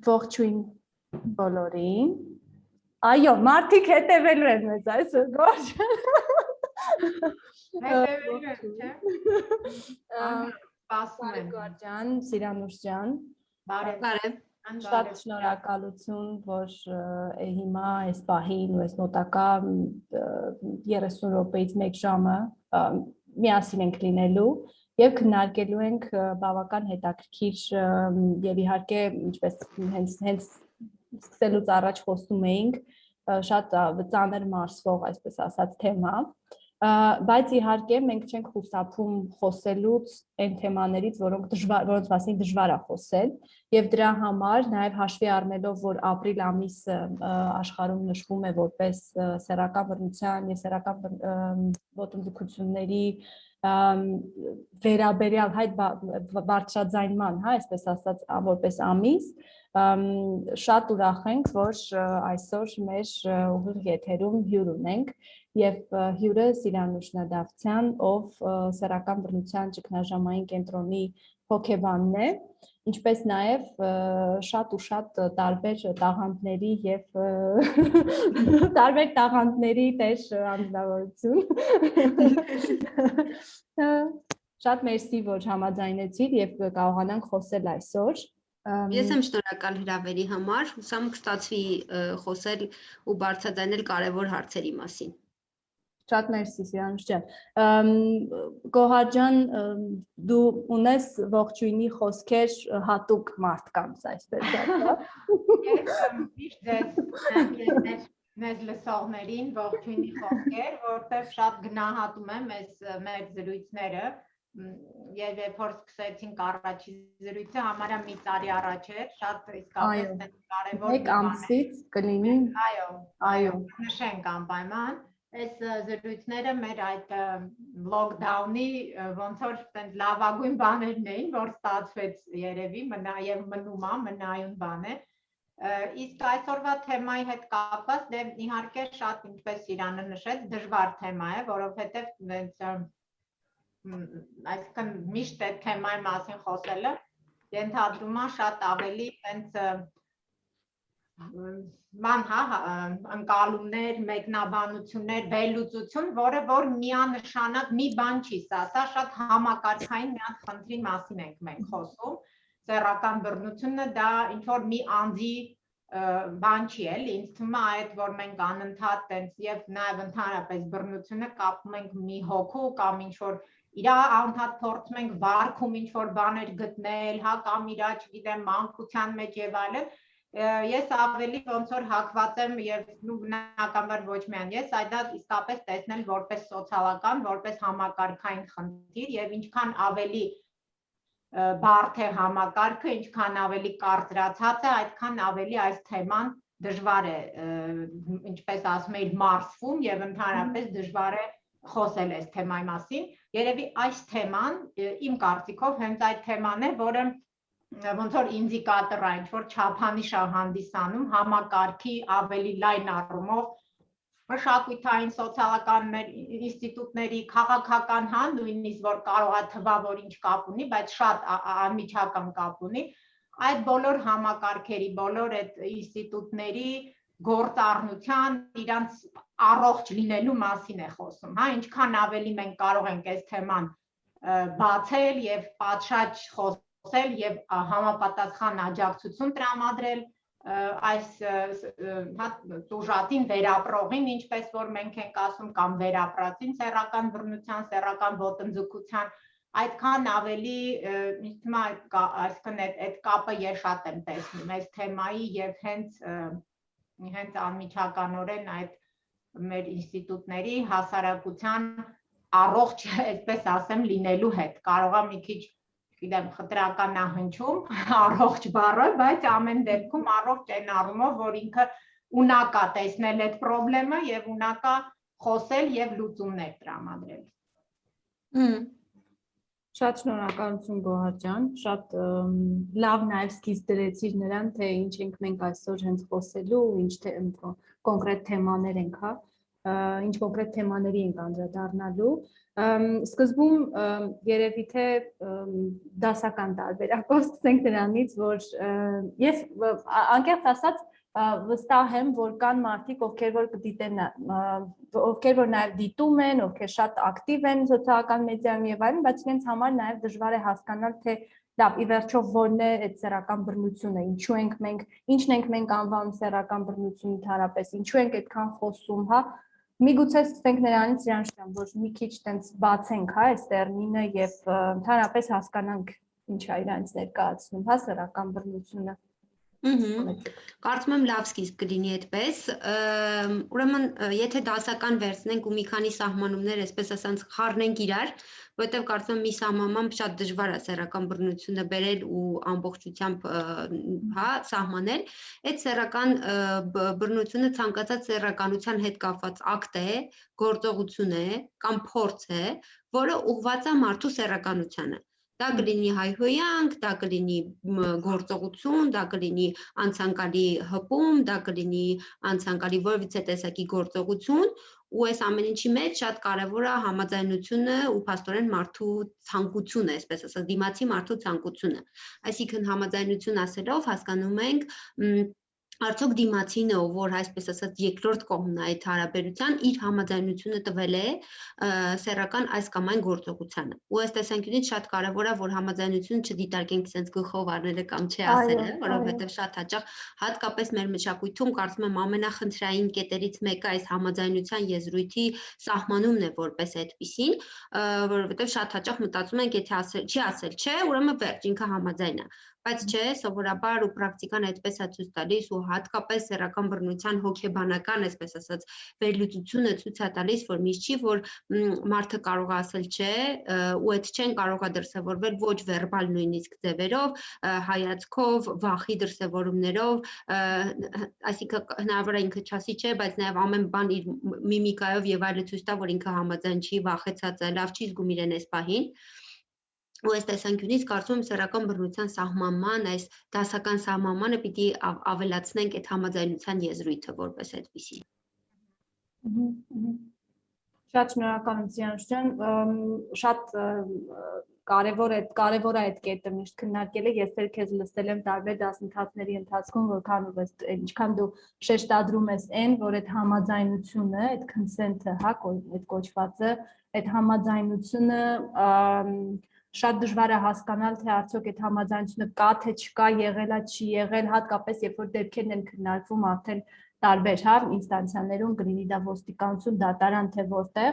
Ողջույն բոլորին։ Այո, մարդիկ հետևելու են մեզ այսօր, Գորժ։ Հետևելու են, չէ՞։ Բարև Գորջան, Սիրանուշ ջան։ Բարև։ Շատ շնորհակալություն, որ հիմա այս պահին ու այս մոտակա 30 րոպեից 1 ժամը միասին ենք լինելու եւ քննարկելու ենք բավական հետաքրքիր եւ իհարկե ինչպես հենց սկսելուց առաջ խոսում էինք շատ ծանր մարսվող այսպես ասած թեմա, բայց իհարկե մենք չենք խուսափում խոսելուց այն թեմաներից, որոնց մասին դժվար է խոսել եւ դրա համար նաեւ հաշվի առնելով, որ ապրիլ ամիսը աշխարհում նշվում է որպես սեռական բռնության եւ սեռական ոտնձգությունների վերաբերյալ հայտ բարձրաձայնման, հա, այսպես ասած, որպես ամիս, շատ ուրախ ենք, որ այսօր մեր ուղիղ եթերում հյուր ունենք եւ հյուրը Սիրանուշ Նադավթյան, ով սեռական բռնության ճգնաժամային կենտրոնի հոգեբանն է, ինչպես նաեւ շատ ու շատ տարբեր տաղանդների եւ տարբեր տաղանդների տեր անձնավորություն։ Շատ մերսի, որ համաձայնեցիր եւ կարողանանք խոսել այսօր։ Ես եմ շնորհակալ հրավերի համար, հուսամ կստացվի խոսել ու բարձրաձայնել կարևոր հարցերի մասին։ Շատ մերսի, Սիրանուշ ջան։ Գոհար ջան, դու ունես ողջույնի խոսքեր հատուկ մարդկանց, այսպես ասած։ Ես միշտ ձեզ մեզ լսողներին ողջույնի խոսքեր, որտեղ շատ գնահատում եմ մեր զրույցները, եւ երբ որ սկսեցինք առաջի զրույցը, համարյա մի տարի առաջ էր, շատ իսկապես կարևոր մեկ ամսից կլինի։ Այո, նշենք անպայման։ Այս զրույցները մեր այդ լոկդաունի ոնց որ այդպես լավագույն բաներն էին, որ ստացվեց երևի, եւ մնում է մնայուն բան է։ Իսկ այսօրվա թեմայի հետ կապված դե իհարկե շատ ինչպես Իրանը նշեց, դժվար թեմա է, որովհետեւ այսինքն միշտ այդ թեմայի մասին խոսելը ենթադրում է շատ ավելի այնց ընկալումներ, մեկնաբանություններ, վերլուծություն, որ միանշանակ մի բան չի, սա շատ համակարգային մի հատ խնդրի մասին ենք մենք խոսում։ Սեռական բռնությունը դա ինչ որ մի անձի բան չի էլի, ինձ թվում է այդ որ մենք անընդհատ տենց եւ նաեւ ընդհանրապես բռնությունը կապում ենք մի հոգու կամ ինչ որ իրա անընդհատ փորձում ենք վարքում ինչ որ բաներ գտնել, հա, կամ իրա, չգիտեմ, մանկության մեջ եւ այլն։ Ես ավելի ոնց որ հակված եմ եւ բնականաբար ոչ միայն ես, այլ դա իսկապես տեսնել որպես սոցիալական, որպես համակարգային խնդիր եւ ինչքան ավելի բարդ է համակարգը, ինչքան ավելի կարծրացած է, այդքան ավելի այս թեման դժվար է, ինչպես ասում էի, մարսվում եւ ընդհանրապես դժվար է խոսել այս թեմայի մասին։ Երևի այս թեման իմ կարծիքով հենց այդ թեման է, որը ոնց որ ինդիկատոր է, ինչ որ չափանիշ է հանդիսանում համակարգի ավելի լայն առումով մշակութային, սոցիալական մեր ինստիտուտների, քաղաքական, հա, նույնիսկ որ կարող է թվա, որ ինչ կապ ունի, բայց շատ անմիջական կապ ունի, այդ բոլոր համակարգերի, բոլոր այդ ինստիտուտների գործառնության, իրանց առողջ լինելու մասին է խոսում, հա, ինչքան ավելի մենք կարող ենք այս թեման բացել եւ պատշաճ խոսել եւ համապատասխան աջակցություն տրամադրել այս տուժատին վերապրողին, ինչպես որ մենք ենք ասում, կամ վերապրածին սեռական բռնության, սեռական ոտնձգության, այդքան ավելի ինձ թվում է այսինքն այդ կապը ես շատ եմ տեսնում այս թեմայի եւ հենց անմիջականորեն այդ մեր ինստիտուտների հասարակության առողջ, այսպես ասեմ, լինելու հետ։ Կարող է մի քիչ, գիտեմ, խտրական է հնչում առողջ բառը, բայց ամեն դեպքում առողջ այն առումով, որ ինքը ունակ է տեսնել այդ խնդրեմը եւ ունակ է խոսել եւ լուծումներ տրամադրել։ Շատ շնորհակալություն Գոհար ջան, շատ լավ նաև սկիզբ դրեցիր նրան, թե ինչ ենք մենք այսօր հենց խոսելու, ինչ կոնկրետ թեմաներ ենք, հա, ինչ կոնկրետ թեմաների ենք անդրադառնալու։ Սկզբում երևի թե դասական տարբերակով սկսենք նրանից, որ ես անկեղծ ասած վստահ եմ, որ կան մարդիկ, ովքեր որ կդիտեն, ովքեր որ նաև դիտում են, ովքեր շատ ակտիվ են սոցիալական մեդիայում եւ այլն, բայց իրենց համար նաև դժվար է հասկանալ, թե լավ, ի վերջո որն է այդ սեռական բռնությունը, ինչն ենք մենք անվանում սեռական բռնություն ընդհանրապես, ինչու ենք այդքան խոսում, հա։ Միգուցե սկսենք նրանից իրանշտամ, որ մի քիչ տենց բացենք, հա, այս տերմինը եւ ընդհանրապես հասկանանք ինչ է իրանց ներկայացնում, հա, սեռական բռնությունը։ Կարծում եմ լավ սկիզբ կլինի այդպես, ուրեմն եթե դասական վերցնենք ու մի քանի սահմանումներ, այսպես ասած, խառնենք իրար, որովհետև կարծում եմ մի սահմանմամբ շատ դժվար է սեռական բռնությունը բերել ու ամբողջությամբ հա սահմանել, այդ սեռական բռնությունը ցանկացած սեռականության հետ կապված ակտ է, գործողություն է կամ փորձ է, որը ուղղված է մարդու սեռականությանը։ Դա կլինի հայհոյանք, դա կլինի գործողություն, դա կլինի անցանկալի հպում, դա կլինի անցանկալի որևիցե տեսակի գործողություն, ու այս ամեն ինչի մեջ շատ կարևոր է համաձայնությունը ու փաստորեն մարդու ցանկությունը, այսպես ասած, դիմացի մարդու ցանկությունը։ Այսինքն համաձայնություն ասելով հասկանում ենք արդյոք դիմացինը, որ այսպես ասած երկրորդ կողմն է այդ հարաբերության, իր համաձայնությունը տվել է սեռական այս կամ այն գործողությանը։ Ու այս տեսանկյունից շատ կարևոր է, որ համաձայնությունը չդիտարկենք sense գլխով առնելը կամ չի ասելը, որովհետև շատ հաճախ հատկապես մեր մշակույթում կարծում եմ ամենախնդրային կետերից մեկը այս համաձայնության եզրույթի սահմանումն է որպես այդպիսին, որովհետև շատ հաճախ մտածում ենք, եթե չի ասել չէ, ուրեմն վերջ, ինքը համաձայն է։ Բայց չէ, սովորաբար ու պրակտիկան այդպես է ցույց տալիս ու հատկապես սեռական բռնության հոգեբանական, այսպես ասած, վերլուծությունը ցույց է տալիս, որ միշտ չի, որ մարդը կարող է ասել չէ, ու այդ չեն կարող է դրսևորվել ոչ վերբալ նույնիսկ ձևերով, հայացքով, վախի դրսևորումներով, այսինքն հնարավոր է ինքը չասի չէ, բայց նաև ամեն բան իր միմիկայով եւ այլը ցույց տա, որ ինքը համաձայն չի, վախեցած է, լավ չի զգում իրեն այս պահին։ Ու այս տեսանկյունից կարծում եմ սեռական բռնության սահմանման, այս դասական սահմանմանը պիտի ավելացնենք այդ համաձայնության եզրույթը որպես այդպիսի։ Շատ շնորհակալություն, Ջան, շատ կարևոր է այդ կետը միշտ քննարկելը, ես էլ քեզ լսել եմ տարբեր դասընթացների ընթացքում, ինչքան դու շեշտադրում ես այն, որ այդ համաձայնությունը, այդ consent-ը, հա, այդ կոչվածը, այդ համաձայնությունը շատ դժվար է հասկանալ, թե արդյոք այդ համաձայնությունը կա, թե չկա, եղել է, չի եղել, հատկապես երբ որ դեպքերն են քննարկվում արդեն տարբեր, հա, ինստանցիաներում, կլինի դա ոստիկանություն, դատարան, թե որտեղ։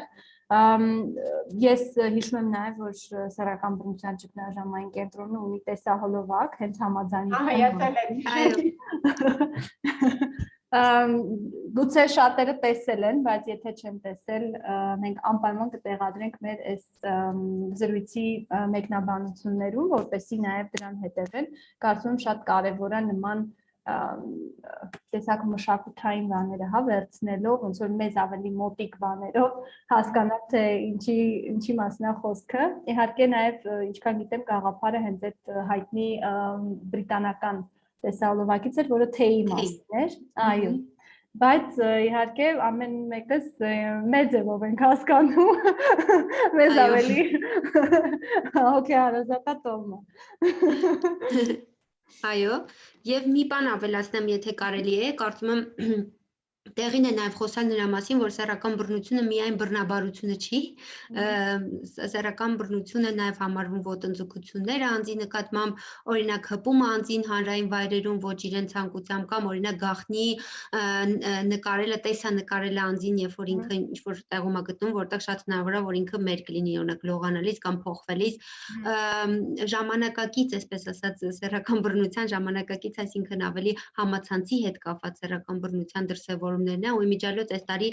Ես հիշում եմ նաև, որ սեռական բռնության ճգնաժամային կենտրոնը ունի տեսահոլովակ, հենց համաձայնության։ Գուցե շատերը տեսել են, բայց եթե չեն տեսել, մենք անպայման կտեղադրենք մեր այս զրույցի մեկնաբանություններում, որպեսզի նաև դրան հետևեն։ Կարծում եմ շատ կարևոր է նման տեսակ մշակութային բաները, հա, վերցնելով, ոնց որ մեզ ավելի մոտիկ բաներով հասկանալ, թե ինչի մասն է խոսքը։ Իհարկե նաև, ինչքան գիտեմ, գաղափարը հենց այդ հայտնի բրիտանական տեսահոլովակից էր, որը թեյի մասին էր, այո, բայց իհարկե ամեն մեկս մեր ձևով ենք հասկանում, մեզ ավելի հոգեհարազատա տոմը։ Այո, եւ մի բան ավելացնեմ, եթե կարելի է, կարծում եմ տեղին է նաև խոսալ նրա մասին, որ սեռական բռնությունը միայն բռնաբարությունը չի, սեռական բռնությունը նաև համարվում ոտնձգությունները անձի նկատմամբ, օրինակ հպումը անձին հանրային վայրերում ոչ իրեն ցանկությամբ կամ օրինակ գաղտնի նկարելը, տեսանկարելը անձին, երբ որ ինքը ինչ-որ տեղում է գտնում, որտեղ շատ հնարավոր է, որ ինքը մեր կլինի, օրինակ լողանալիս կամ փոխվելիս, ժամանակակից, այսպես ասած, սեռական բռնության ժամանակակից, այսինքն ավելի համացանցի հետ կապված սեռական բռնության դրսևորումներն է ու իմիջիալոց այս տարի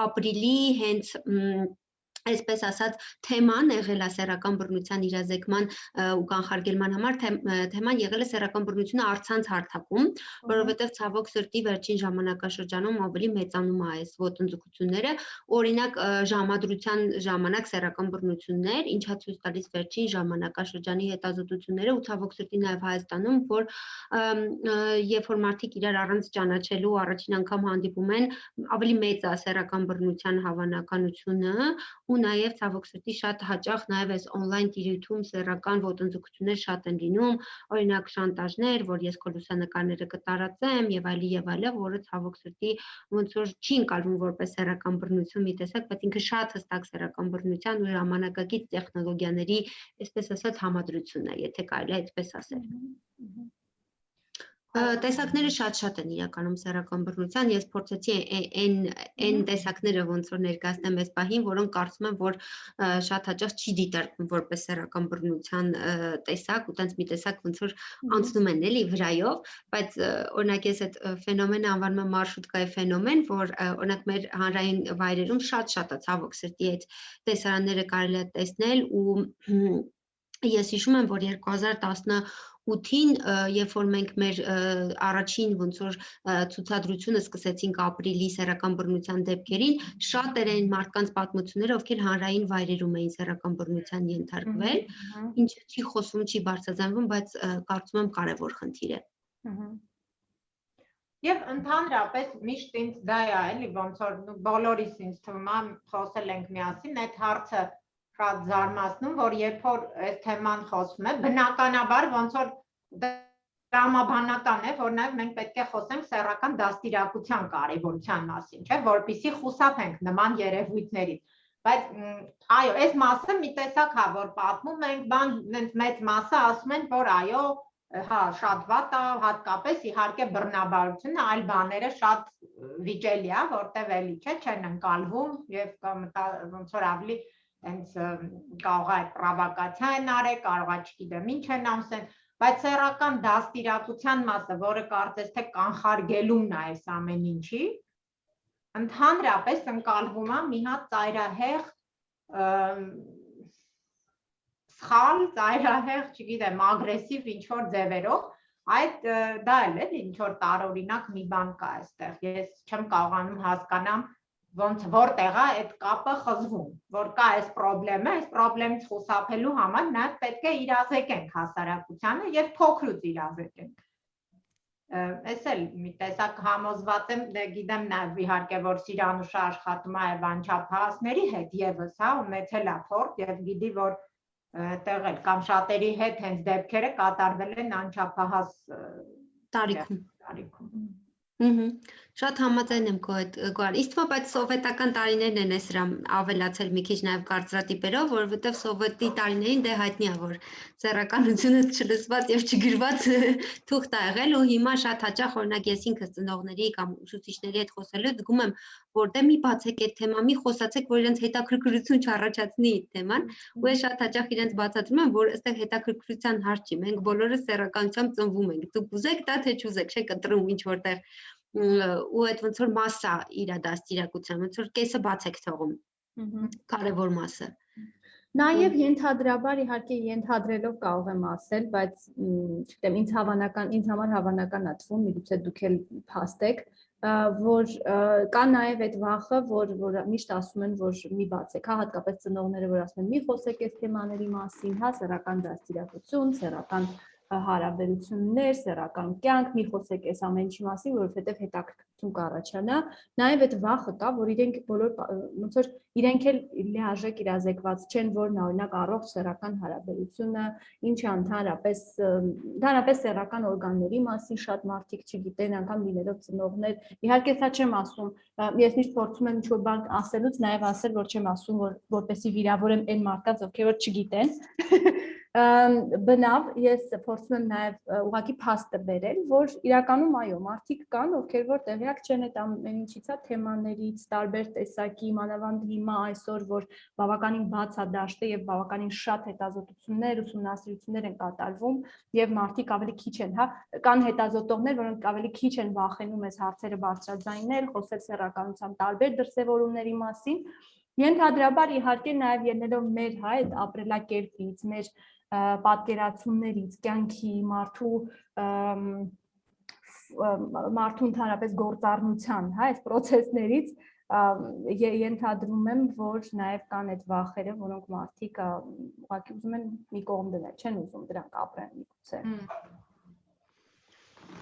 ապրիլի հենց այսպես ասած թեման եղել է սեռական բռնության իրազեկման ու կանխարգելման համար թեման եղել է սեռական բռնությունը առցանց հարթակում, որովհետև ցավոք սրտի վերջին ժամանակաշրջանում ավելի մեծանում է այս ոտնձգությունները, օրինակ ժամադրության ժամանակ սեռական բռնություններ, ինչա ցույց տալիս վերջին ժամանակաշրջանի հետազոտությունները ու ցավոք սրտի նաև Հայաստանում, որ երբ որ մարդիկ իրար առանց ճանաչելու առաջին անգամ հանդիպում են, ավելի մեծ է սեռական բռնության հավանականությունը ու նաև ցավոք սրտի շատ հաճախ նաև այս on-line տիրույթում սեռական ոտնձգություններ շատ են լինում, օրինակ շանտաժներ, որ ես քո լուսանկարները կտարածեմ եւ այլն, որը ցավոք սրտի ոնց որ չի ընկալվում որպես սեռական բռնություն մի տեսակ, բայց ինքը շատ հստակ սեռական բռնության ու ժամանակակից տեխնոլոգիաների, այսպես ասած, համադրությունն է, եթե կարելի է այդպես ասել։ Տեսակները շատ են իրականում սեռական բռնության, ես փորձեցի այն տեսակները ոնց որ ներկայացնեմ այս պահին, որոնք կարծում եմ, որ շատ հաճախ չի դիտարկվում որպես սեռական բռնության տեսակ, ու տենց մի տեսակ ոնց որ անցնում են էլի վրայով, բայց օրինակ ես այդ ֆենոմենը անվանում եմ մարշրուտկայի ֆենոմեն, որ օրինակ մեր հանրային վայրերում շատ է ցավոք սրտի այդ տեսարանները կարելի է տեսնել ու ես հիշում եմ, որ 2018-ին, երբ որ մենք մեր առաջին ոնց որ ցուցադրությունը սկսեցինք ապրիլի սեռական բռնության դեպքերին, շատեր էին մարդկանց պատմությունները, ովքեր հանրային վայրերում էին սեռական բռնության ենթարկվել, ինչը չի խոսում, չի բարձրաձայնվում, բայց կարծում եմ կարևոր խնդիր է։ Եվ ընդհանրապես միշտ ինձ դա է, էլի ոնց որ բոլորիս ինձ թվում է խոսել ենք միասին, այդ հարցը շատ զարմացնում, որ երբ որ այս թեման խոսվում է, բնականաբար ոնց որ տրամաբանական է, որ նաև մենք պետք է խոսենք սեռական դաստիարակության կարևորության մասին, չէ՞, որպեսզի խուսափենք նման երևույթներից։ Բայց այո, այս մասը մի տեսակ հա, որ պատմում ենք, բան մեծ մասը ասում են, որ այո, հա, շատ վատ է, հատկապես իհարկե բռնաբարությունը, այլ բաները շատ վիճելի է, որտեղ էլի չէ, չեն ընկալվում եւ ոնց որ ավելի հենց կարող է պրովոկացիա են արել, կարող է չգիտեմ ինչ են ամսեն, բայց սեռական դաստիարակության մասը, որը կարծես թե կանխարգելումն է այս ամեն ինչի, ընդհանրապես ընկալվում է մի հատ ծայրահեղ սխալ, ծայրահեղ, չգիտեմ, ագրեսիվ ինչ-որ ձևերով, այդ դա էլ է, ինչ-որ տարօրինակ մի բան կա այստեղ, ես չեմ կարողանում հասկանամ, ոնց որտեղ է այդ կապը խզվում, որ կա այս պրոբլեմից խուսափելու համար նաև պետք է իրազեկենք հասարակությանը եւ փոքրուց իրազեկենք։ Այս էլ մի տեսակ համոզված եմ, գիտեմ նաև իհարկե, որ Սիրանուշը աշխատում է անչափահասների հետ եւս, հա, ունեցել է փորձ եւ գիտի, որ այդտեղ էլ կամ շատերի հետ հենց դեպքերը կատարվել են անչափահաս տարիքում։ Շատ համաձայն եմ քո հետ Գոհար, իսկ բայց սովետական տարիներն են էս ավելացել մի քիչ նաև կարծրատիպերով, որովհետև սովետի տարիներին դե հայտնի է, որ սեռականությունը չլսված եւ չգրված թուղթ է եղել ու հիմա շատ հաճախ օրինակ ես ինքս ծնողների կամ ուսուցիչների հետ խոսելու զգում եմ, որ դե մի բացեք այդ թեման, մի խոսացեք, որ իրենց հետաքրքրություն չառաջացնի այդ թեման, ու ես շատ հաճախ իրենց բացատրում եմ, որ այստեղ հետաքրքրության հարց չի, մենք բոլորը սեռականությամբ ծնվում ենք, դուք ուզեք դա թե չուզեք, չէ՞ կտրում ինչ որտեղ ու այդ ոնց որ մասա իր դաստիարակության, ոնց որ կեսը բաց եք թողում, կարևոր մասը։ Նաև ենթադրաբար իհարկե ենթադրելով կարող եմ ասել, բայց չգիտեմ, ինձ համար հավանական է թվում, միգուցե դուք էլ փաստեք, որ կա նաև այդ վախը, որ միշտ ասում են, որ մի բացեք, հա, հատկապես ծնողները, որ ասում են մի խոսեք այս թեմաների մասին, հա, սեռական դաստիարակություն, սեռական հարաբերություններ, սեռական կյանք, մի խոսեք այս ամեն ինչի մասին, որովհետև հետաքրքրություն կառաջանա, նաև այդ վախը կա, որ իրենք բոլոր ոնց որ իրենք էլ լիարժեք իրազեկված չեն, որ օրինակ առողջ սեռական հարաբերությունը, ինչը ընդհանրապես սեռական օրգանների մասին շատ մարդիկ չգիտեն, անգամ լինելով ծնողներ, իհարկե սա չեմ ասում, ես միշտ փորձում եմ ինչ-որ բան ասելուց նաև ասել, որ չեմ ասում, որպեսզի վիրավորեմ այն մարդկանց, ովքեր որ չգիտեն, բնավ ես փորձում եմ նաև ուղղակի փաստը բերել, որ իրականում այո, մարդիկ կան, ովքեր որ տեղյակ չեն այդ ամեն ինչից, հա, թեմաներից, տարբեր տեսակի, մանավանդ հիմա այսօր, որ բավականին բաց է դաշտը եւ բավականին շատ հետազոտություններ, ուսումնասիրություններ են կատարվում եւ մարդիկ ավելի քիչ են, հա, կան հետազոտողներ, որոնք ավելի քիչ են վախենում այս հարցերը բարձրաձայնել, խոսել սեռականության տարբեր դրսևորումների մասին, Ենթադրաբար իհարկե նաև ելնելով մեր այդ ապրելակերպից, մեր պատկերացումներից, կյանքի, մարդու ընդհանրապես գործառնության, այս process-ներից ենթադրում եմ, որ նաև կան այդ վախերը, որոնք մարդիկ ուղղակի ուզում են մի կողմ դնել, չեն ուզում դրանք ապրեն միգուցե։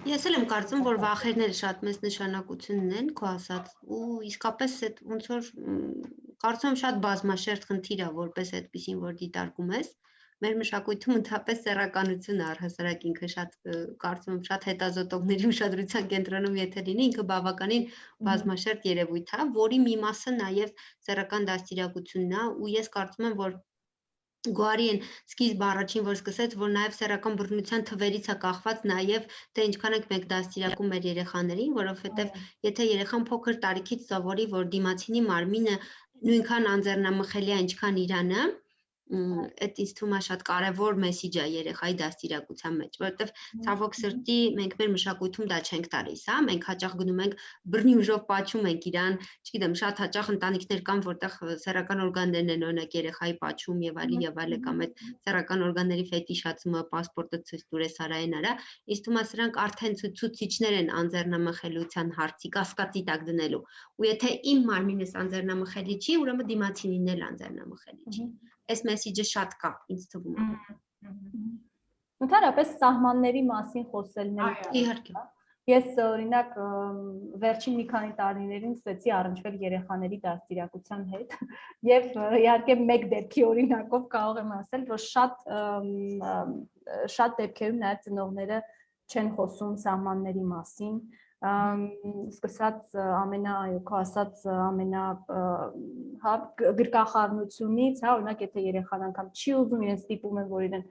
Ես էլ եմ կարծում, որ վախերները շատ մեծ նշանակություն ունեն, քո ասած, ու իսկապես այդ ոնց որ կարծում եմ շատ բազմաշերտ խնդիր է, որպես այդպեսին, որ դիտարկում ես, մեր մշակույթում ընդհանրապես սեռականությունը առհասարակ ինքը շատ կարծում եմ շատ հետազոտողների ուշադրության կենտրոնում եթե լինի, ինքը բավականին բազմաշերտ երևույթ է, որի մի մասը նաև սեռական դաստիարակությունն է, ու ես կարծում եմ, որ Գուարին սկիզբ առաջին որ սկսեց, որ նաև սեռական բռնության թվերից է կախված նաև թե ինչքան ենք մենք դաստիարակում մեր երեխաներին, որովհետև եթե երեխան փոքր տարիքից սովորի, որ դիմացինի մարմինը նույնքան անձեռնամխելի է, ինչքան իրանը, այդ ինձ թվում է շատ կարևոր մեսիջ է երեխայի դաստիարակության մեջ, որովհետև ցավոք սրտի մենք մեր մշակույթում դա չենք տալիս, հա, մենք հաճախ գնում ենք բռնի ուժով պատճում ենք իրան, չգիտեմ, շատ հաճախ ընտանիքներ կան, որտեղ սեռական օրգաններն են օրինակ երեխայի պատճում եւ այլն, կամ այդ սեռական օրգանների ֆետիշացումը, պասպորտը ցույց տուրես արային արա, ինձ թվում է սրանք արդեն ցուցիչներ են անձեռնամխելիության հարցի կասկածի տակ դնելու, ու եթե իմ մարմինս անձեռնամխելի չի, ուրեմն դիմացինին էլ անձեռնամխելի չի։ Այս մեսիջը շատ կա, ինձ թվում է։ Ընդհանրապես սահմանների մասին խոսելն է։ Իհարկե։ Ես օրինակ վերջին մի քանի տարիներին սկսեցի առնչվել երեխաների դաստիարակության հետ եւ իհարկե մեկ դեպքի օրինակով կարող եմ ասել, որ շատ դեպքերում նաեւ ծնողները չեն խոսում սահմանների մասին, սկսած քո ասած գրկախառնությունից, հա, օրինակ եթե երեխան անգամ չի ուզում, իրեն ստիպում են, որ իրեն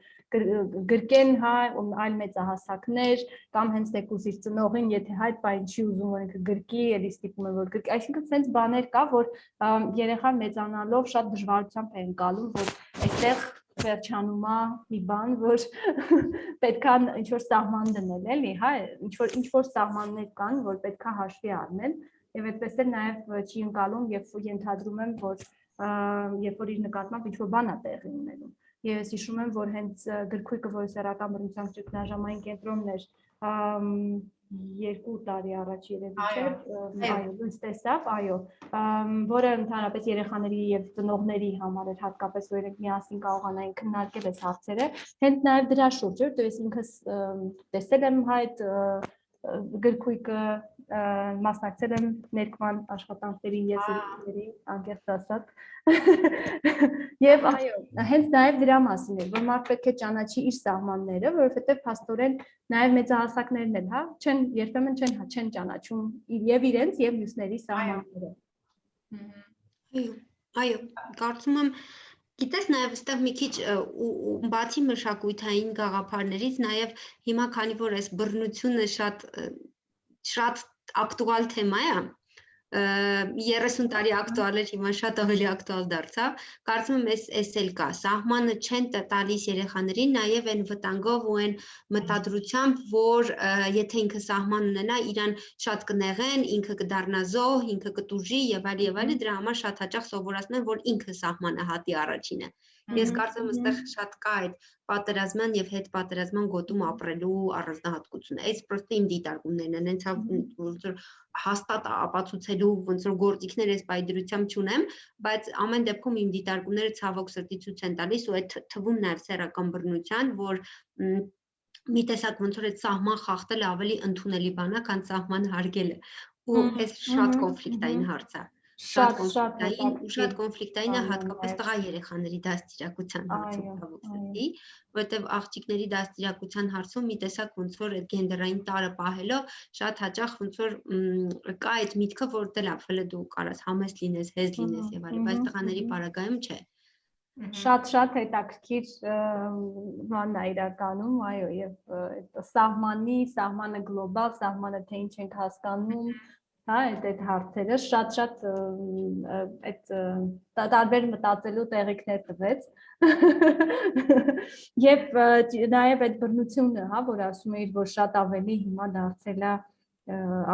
գրկեն, հա, այլ մեծահասակներ, կամ հենց դեկուս իր ծնողին, եթե հայտ բան չի ուզում, որ ինքը գրկի, էլի ստիպում են, որ գրկի, այսինքն sense բաներ կա, որ երեխան մեծանալով շատ դժվարությամբ է ընկալում, որ այստեղ վերջանում է մի բան, որ պետք է ինչ-որ սահման դնել, էլի, հա, ինչ-որ սահմաններ կան, որ պետք է հաշվի առնել, եւ այդպես էլ նաեւ չի ընկալում, երբ ենթադրում եմ, որ երբ որ իր նկատմամբ ինչ-որ բան է տեղի ունենում։ Եվ ես հիշում եմ, որ հենց գրքույկը, որ սեռական բռնության ճգնաժամային կենտրոնն էր 2 տարի առաջ երևի չէ, այո, լույս տեսավ, այո, որը ընդհանրապես երեխաների եւ ծնողների համար էր հատկապես, որ իրենք միասին կարողանային քննարկել այս հարցերը, հենց նաեւ դրա շուրջ էր, դու ես ինքս տեսել եմ այդ գրքույկը, մասնակցել եմ ներկման աշխատանքների եզրերի, անկեղծ ասած, եւ այո, հենց նաեւ դրա մասին էր, որ մարդ պետք է ճանաչի իր սահմանները, որովհետեւ փաստորեն նաեւ մեծահասակներն էլ, հա, երբեմն չեն ճանաչում եւ իրենց եւ մյուսների սահմանները։ Այո, կարծում եմ Գիտես, նաև այստեղ մի քիչ բացի մշակութային գաղափարներից, նաև հիմա քանի որ այս բռնությունը շատ ակտուալ թեմա է, 30 տարի ակտուալ էր, հիմա շատ ավելի ակտուալ դարձավ, կարծում եմ էս էլ կա, սահմանը չեն տալիս երեխաներին, նաև են վտանգով ու են մտադրությամբ, որ եթե ինքը սահման ունենա, իրան շատ կնեղեն, ինքը կդառնա զոհ, ինքը կտուժի եւ այլ, դրա համար շատ հաճախ սովորացնում են, որ ինքը սահմանը հատի առաջինը։ Ես կարծում եմ այստեղ շատ կա այդ պատերազմյան եւ հետ պատերազմյան գոտում ապրելու առանձնահատկությունը։ Այս պրոստը իմ դիտարկումներն են, հենց ոնց որ հաստատ ապացուցելու ոնց որ գործիքներ այս պայդրությամբ չունեմ, բայց ամեն դեպքում իմ դիտարկումները ցավոք սրտի ցույց են տալիս ու այդ թվում նաեւ սեռական բռնության, որ մի տեսակ ոնց որ այդ սահման խախտելը ավելի ընդունելի բան է, քան սահման հարգելը։ Ու այս շատ կոնֆլիկտային հարց է։ Շատ կոնֆլիկտային է հատկապես տղա երեխաների դաստիարակության հարցում, ցավոք սրտի, որովհետև աղջիկների դաստիարակության հարցում մի տեսակ ոնց որ այդ գենդերային տարը պահելով շատ հաճախ ոնց որ կա այդ միտքը, որ դե լավ, հələ դու կարաս համեստ լինես, հեզ լինես եւ այլն, բայց տղաների պարագայում չէ։ Շատ հետաքրքիր բան է իրականում, այո, եւ այդ սահմանը գլոբալ, սահմանը թե ինչ ենք հասկանում, հա, այդ հարցերը շատ այդ տարբեր մտածելու տեղիքներ տվեց եւ նաեւ այդ բռնությունը, հա, որ ասում էիր, որ շատ ավելի հիմա դարձել է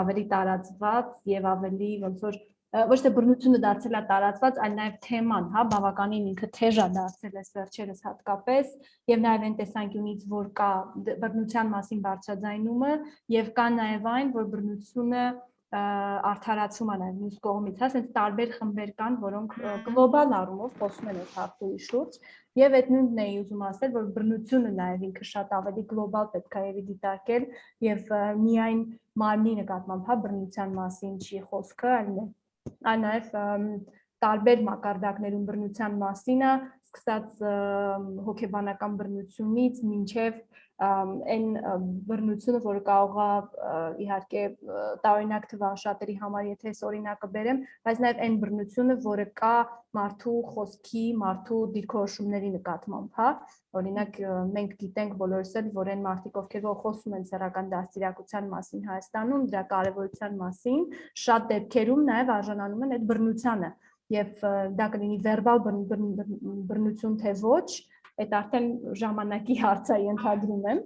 ավելի տարածված եւ ավելի ոնց որ ոչ թե բռնությունը դարձել է տարածված, այլ նաև թեման, հա, բավականին ինքը թեժ է դարձել այս վերջերս հատկապես, եւ նաև այն տեսանկյունից, որ կա բռնության մասին բարձրաձայնումը եւ կա նաև այն, որ բռնությունը արդարացում է նաև մյուս կողմից, հա, ասենց տարբեր խմբեր կան, որոնք գլոբալ առումով խոսում են այս հարցերի շուրջ, եւ այդ նույնն էի ուզում ասել, որ բռնությունը նաև ինքը շատ ավելի գլոբալ պետք է երևի դիտարկել եւ միայն մարմնի նկատմամբ, հա, բռնության մասին չի խոսքը, այլ նաև տարբեր մակարդակներում բռնության մասին է, սկսած հոգեբանական բռնությունից մինչև այն բռնությունը, որը կարող է իհարկե տարօրինակ թվա շատերի համար, եթե այս օրինակը բերեմ, բայց նաև այն բռնությունը, որը կա մարդու խոսքի, մարդու դիրքորոշումների նկատմամբ, հա, օրինակ մենք գիտենք բոլորս էլ, որ այն մարդիկ, ովքեր որ խոսում են սեռական դաստիարակության մասին Հայաստանում, դրա կարևորության մասին, շատ դեպքերում նաև արժանանում են այդ բռնությանը, եւ դա կլինի վերբալ բռնություն թե ոչ, այդ արդեն ժամանակի հարց է ենթադրում եմ։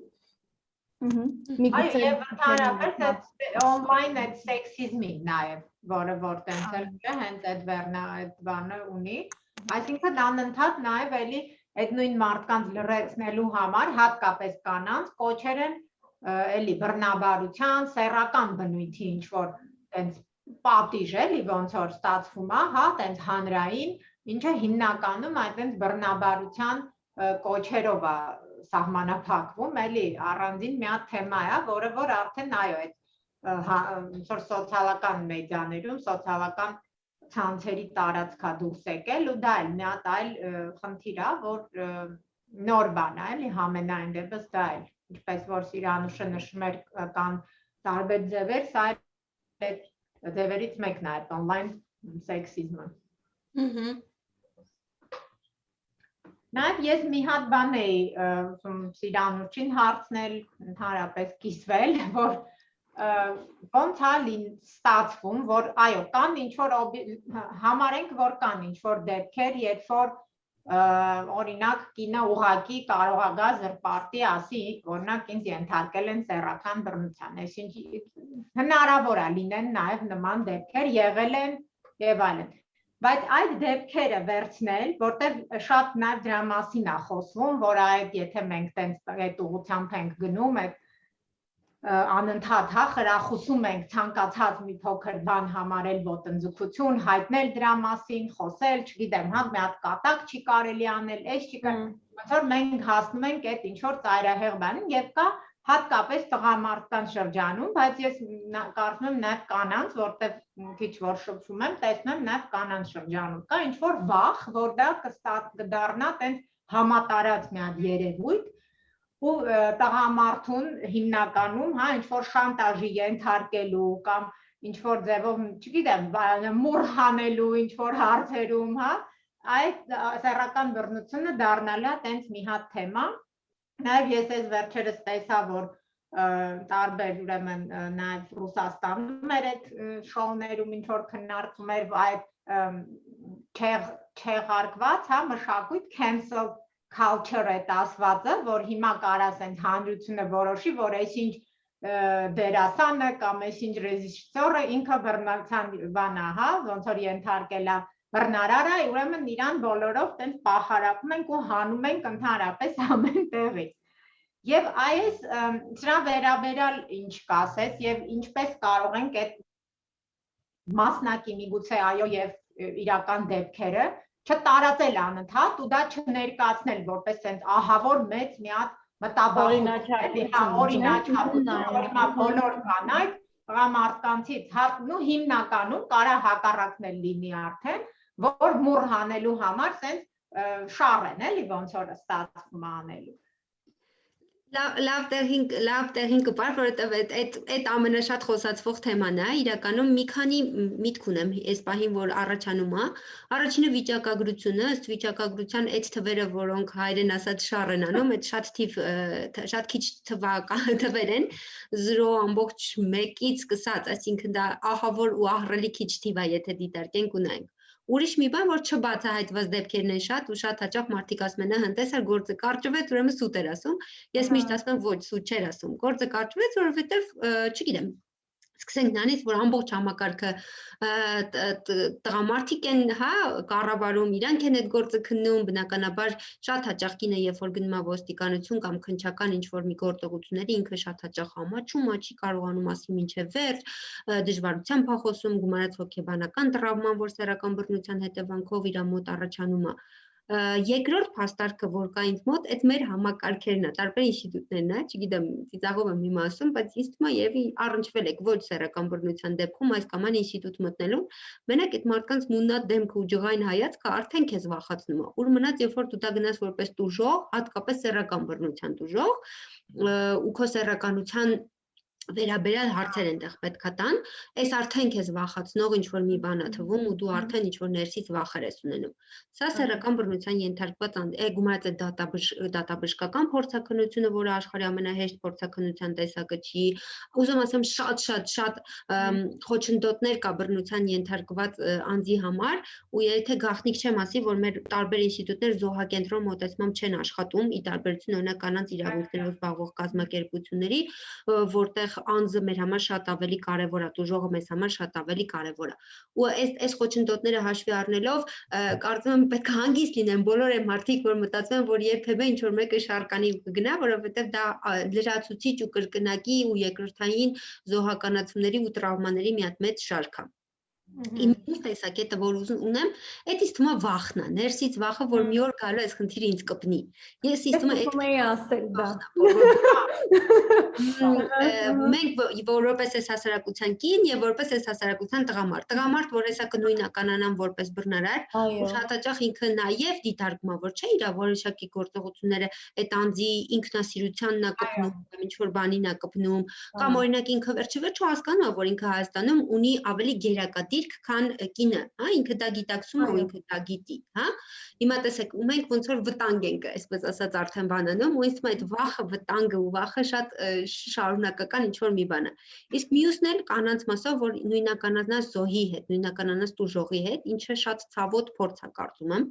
Այո, եւ ընդհանրապես այդ on-line այդ սեքսիզմի նաեւ, որը տենց էլ չէ, հենց այդ բանը ունի, այսինքն անընդհատ նաեւ էլի այդ նույն մարդկանց լրացնելու համար, հատկապես կանանց, կոչեր են էլի բռնաբարության, սեռական բնույթի ինչ որ տենց պատիժ էլի ոնց որ ստացվում է, հա, տենց հանրային, ինչը հիմնականում այդպես բռնաբարության կոչերով է սահմանափակվում, էլի առանձին մի հատ թեմա է, որը որ արդեն այո, այդ սոցիալական մեդիաներում, սոցիալական ցանցերի տարածքա դուրս եկել ու դա էլ մի հատ այլ խնդիր է, որ նոր բան է, էլի համենայն դեպս դա էլ, ինչպես որ Սիրանուշը նշում էր, կան տարբեր ձևեր, սա այդ ձևերից մեկն է այդ on-line սեքսիզմը։ Նաև ես մի հատ բան էի Սիրանուշին հարցնել, ընդհանրապես կիսվել, որ ոնց է ստացվում, որ այո, կան ինչ-որ համարենք, որ կան ինչ-որ դեպքեր, երբ որ օրինակ կինը ուղղակի կարող է գա զրպարտի ասի, օրինակ ինձ ենթարկել են սեռական բռնության, այսինքն հնարավոր է լինեն նաև նման դեպքեր, եղել են եւ այլն, բայց այդ դեպքերը վերցնել, որտեղ շատ նաև դրա մասին է խոսվում, որ այդ եթե մենք տենց այդ ուղղությամբ ենք գնում, այդ անընդհատ հա խրախուսում ենք ցանկացած մի փոքր բան համարել ոտնձգություն, հայտնել դրա մասին, խոսել, չգիտեմ, հա մի հատ կատակ չի կարելի անել, այս չի կարելի, ոնց որ մենք հասնում ենք այդ ինչ որ ծայրահեղ բանին եւ կա հատկապես տղամարդկանց շրջանում, բայց ես կարծում եմ նաեւ կանանց, որտեղ քիչ որ շփվում եմ, տեսնում եմ նաեւ կանանց շրջանում կա ինչ որ վախ, որ դա կդառնա տենց համատարած մի հատ երևույթ ու տղամարդուն հիմնականում, հա, ինչ-որ շանտաժի ենթարկելու կամ ինչ-որ ձևով, չգիտեմ, մուր հանելու ինչ-որ հարցերում, հա, այդ սեռական բռնությունը դառնալ է տենց մի հատ թեմա, նաև ես այս վերջերս տեսա, որ տարբեր ուրեմն նաև Ռուսաստանում էր այդ շոուներում ինչ-որ քննարկվում էր այդ չեղարկված, հա, մշակույթ, cancel culture այդ ասվածը, որ հիմա կարաս են հանրությունը որոշի, որ այսինչ դերասանը կամ այսինչ ռեժիսորը ինքը բռնության բան է, հա, ոնց որ ենթարկել է բռնարար է, ուրեմն իրան բոլորով տենց պահարակում ենք ու հանում ենք ընդհանրապես ամեն տեղից։ Եվ այս սրա վերաբերյալ ինչ կասես եւ ինչպես կարող ենք այդ մասնակի միգուցե այո եւ իրական դեպքերը չտարածել անընդհատ ու դա չներկայացնել որպես այնց ահավոր մեծ մի հատ մտաբարձություն, օրինաչափություն, բոլոր կանայք տղամարդկանցից ու հիմնականում կարա հակառակնել լինի արդեն, որ մուռ հանելու համար սենց շառ են, էլի ոնց որ ստացվում անելու։ Լավ տեղին կպար, որովհետև այդ ամենաշատ խոսացվող թեման է, իրականում մի քանի միտք ունեմ այս պահին, որ առաջանում է, առաջինը վիճակագրությունը, ըստ վիճակագրության այդ թվերը, որոնք հայերեն ասած շառ են անում, այդ շատ քիչ թվեր են, 0.1-ից սկսած, այսինքն դա ահավոր ու ահռելի քիչ թիվ է, եթե դիտարկենք ու նայենք։ Ուրիշ մի բան, որ չբացահայտված դեպքերն են շատ ու շատ հաճախ մարդիկ ասում են, հենց էս գործը կարճվեց, ուրեմն սուտ էր ասում։ Ես միշտ ասում եմ, ոչ, սուտ չէր ասում։ Գործը կարճվեց, որովհետև, չգիտեմ, Սկսենք նրանից, որ ամբողջ համակարգը տղամարդիկ են, հա, կառավարում, իրանք են այդ գործը քննում, բնականաբար շատ հաճախ կինը, երբ որ գնում է ոստիկանություն կամ քննչական ինչ-որ մի գործողությունների, ինքը շատ հաճախ ամաչում, չի կարողանում ասի մինչև վերջ, դժվարությամբ է խոսում, գումարած հոգեբանական տրավման, որ սեռական բռնության հետևանքով իր մոտ առաջանում է։ Երկրորդ փաստարկը, որ կա ինձ մոտ, այդ մեր համակարգերն է, տարբեր ինստիտուտներն է, չգիտեմ, ծիծաղով եմ հիմա ասում, բայց ինձ թվում է երևի առնչվել եք ոչ սեռական բռնության դեպքում այս կամ այն ինստիտուտ մտնելու, մենակ այդ մարդկանց մուննատ դեմքը ու ջղային հայացքը արդեն քեզ վախացնում է։ Ուր մնաց, երբ որ դու դա գնաս որպես տուժող, հատկապես սեռական բռնության տուժող, ու քո սեռականության վերաբերյալ հարցեր այնտեղ պետքա տան, այս արդեն քեզ վախացնող ինչ-որ մի բան է թվում ու դու արդեն ինչ-որ ներսից վախեր ես ունենում։ Սա սեռական բռնության ենթարկված գումարած է դատաբժշկական փորձաքննությունը, որը աշխարհի ամենահեշտ փորձաքննության տեսակը չի, ուզում ասեմ շատ խոչընդոտներ կա բռնության ենթարկված անձի համար, ու եթե գաղտնիք չեմ ասի, որ մեր տարբեր ինստիտուտներ զոհակենտրոն մոտեցմամբ չեն աշխատում, ի տարբերություն օրինակ կանանց իրավունքներով զբաղվող կազմակերպությունների, որտեղ անձը մեր համար շատ ավելի կարևոր է, տուժողը մեզ համար շատ ավելի կարևոր է։ Ու այս խոչընդոտները հաշվի առնելով, կարծում եմ պետք է հանգիստ լինեն բոլոր այն մարդիկ, որ մտածում են, որ երբևէ ինչ որ մեկը շարքանի կգնա, որովհետև դա լրացուցիչ ու կրկնակի ու երկրորդային զոհականացումների ու տրավմաների մի հատ մեծ շարք է։ Իմ տեսակետը, որ ունեմ, այդ ինձ թվում է վախն է, ներսից վախը, որ մի օր գալու այս խնդիրը ինձ կպնի։ Ես ինձ թվում է ասել դա։ Մենք որպես այս հասարակության կին եւ որպես այս հասարակության տղամարդ, որ հեսա կնույնականանան որպես բռնարար, ու շատ հաճախ ինքը նաեւ դիտարկում է, որ չէ, իր որոշակի գործողությունները այդ անձի ինքնասիրությանն է կպնում, կամ ինչ որ բանին է կպնում, կամ օրինակ ինքը վերջիվերջո հասկանում է, որ ինքը Հայաստանում ունի ավելի գերակատիրք, քան կինը, հա, ինքը դա գիտակցում է ու ինքը դա գիտի, հա։ Հիմա տեսեք, ու մենք ոնց որ վտանգ ենք, այսպես ասած, արդեն բանանում, ու ինձ թվում է այդ վախը, վտանգը ու վախը շատ շարունակական ինչ որ մի բան է։ Իսկ մյուսն էլ կանանց մասով, որ նույնականանաց զոհի հետ, նույնականանաց տուժողի հետ, ինչը շատ ցավոտ փորձ է կարծում եմ,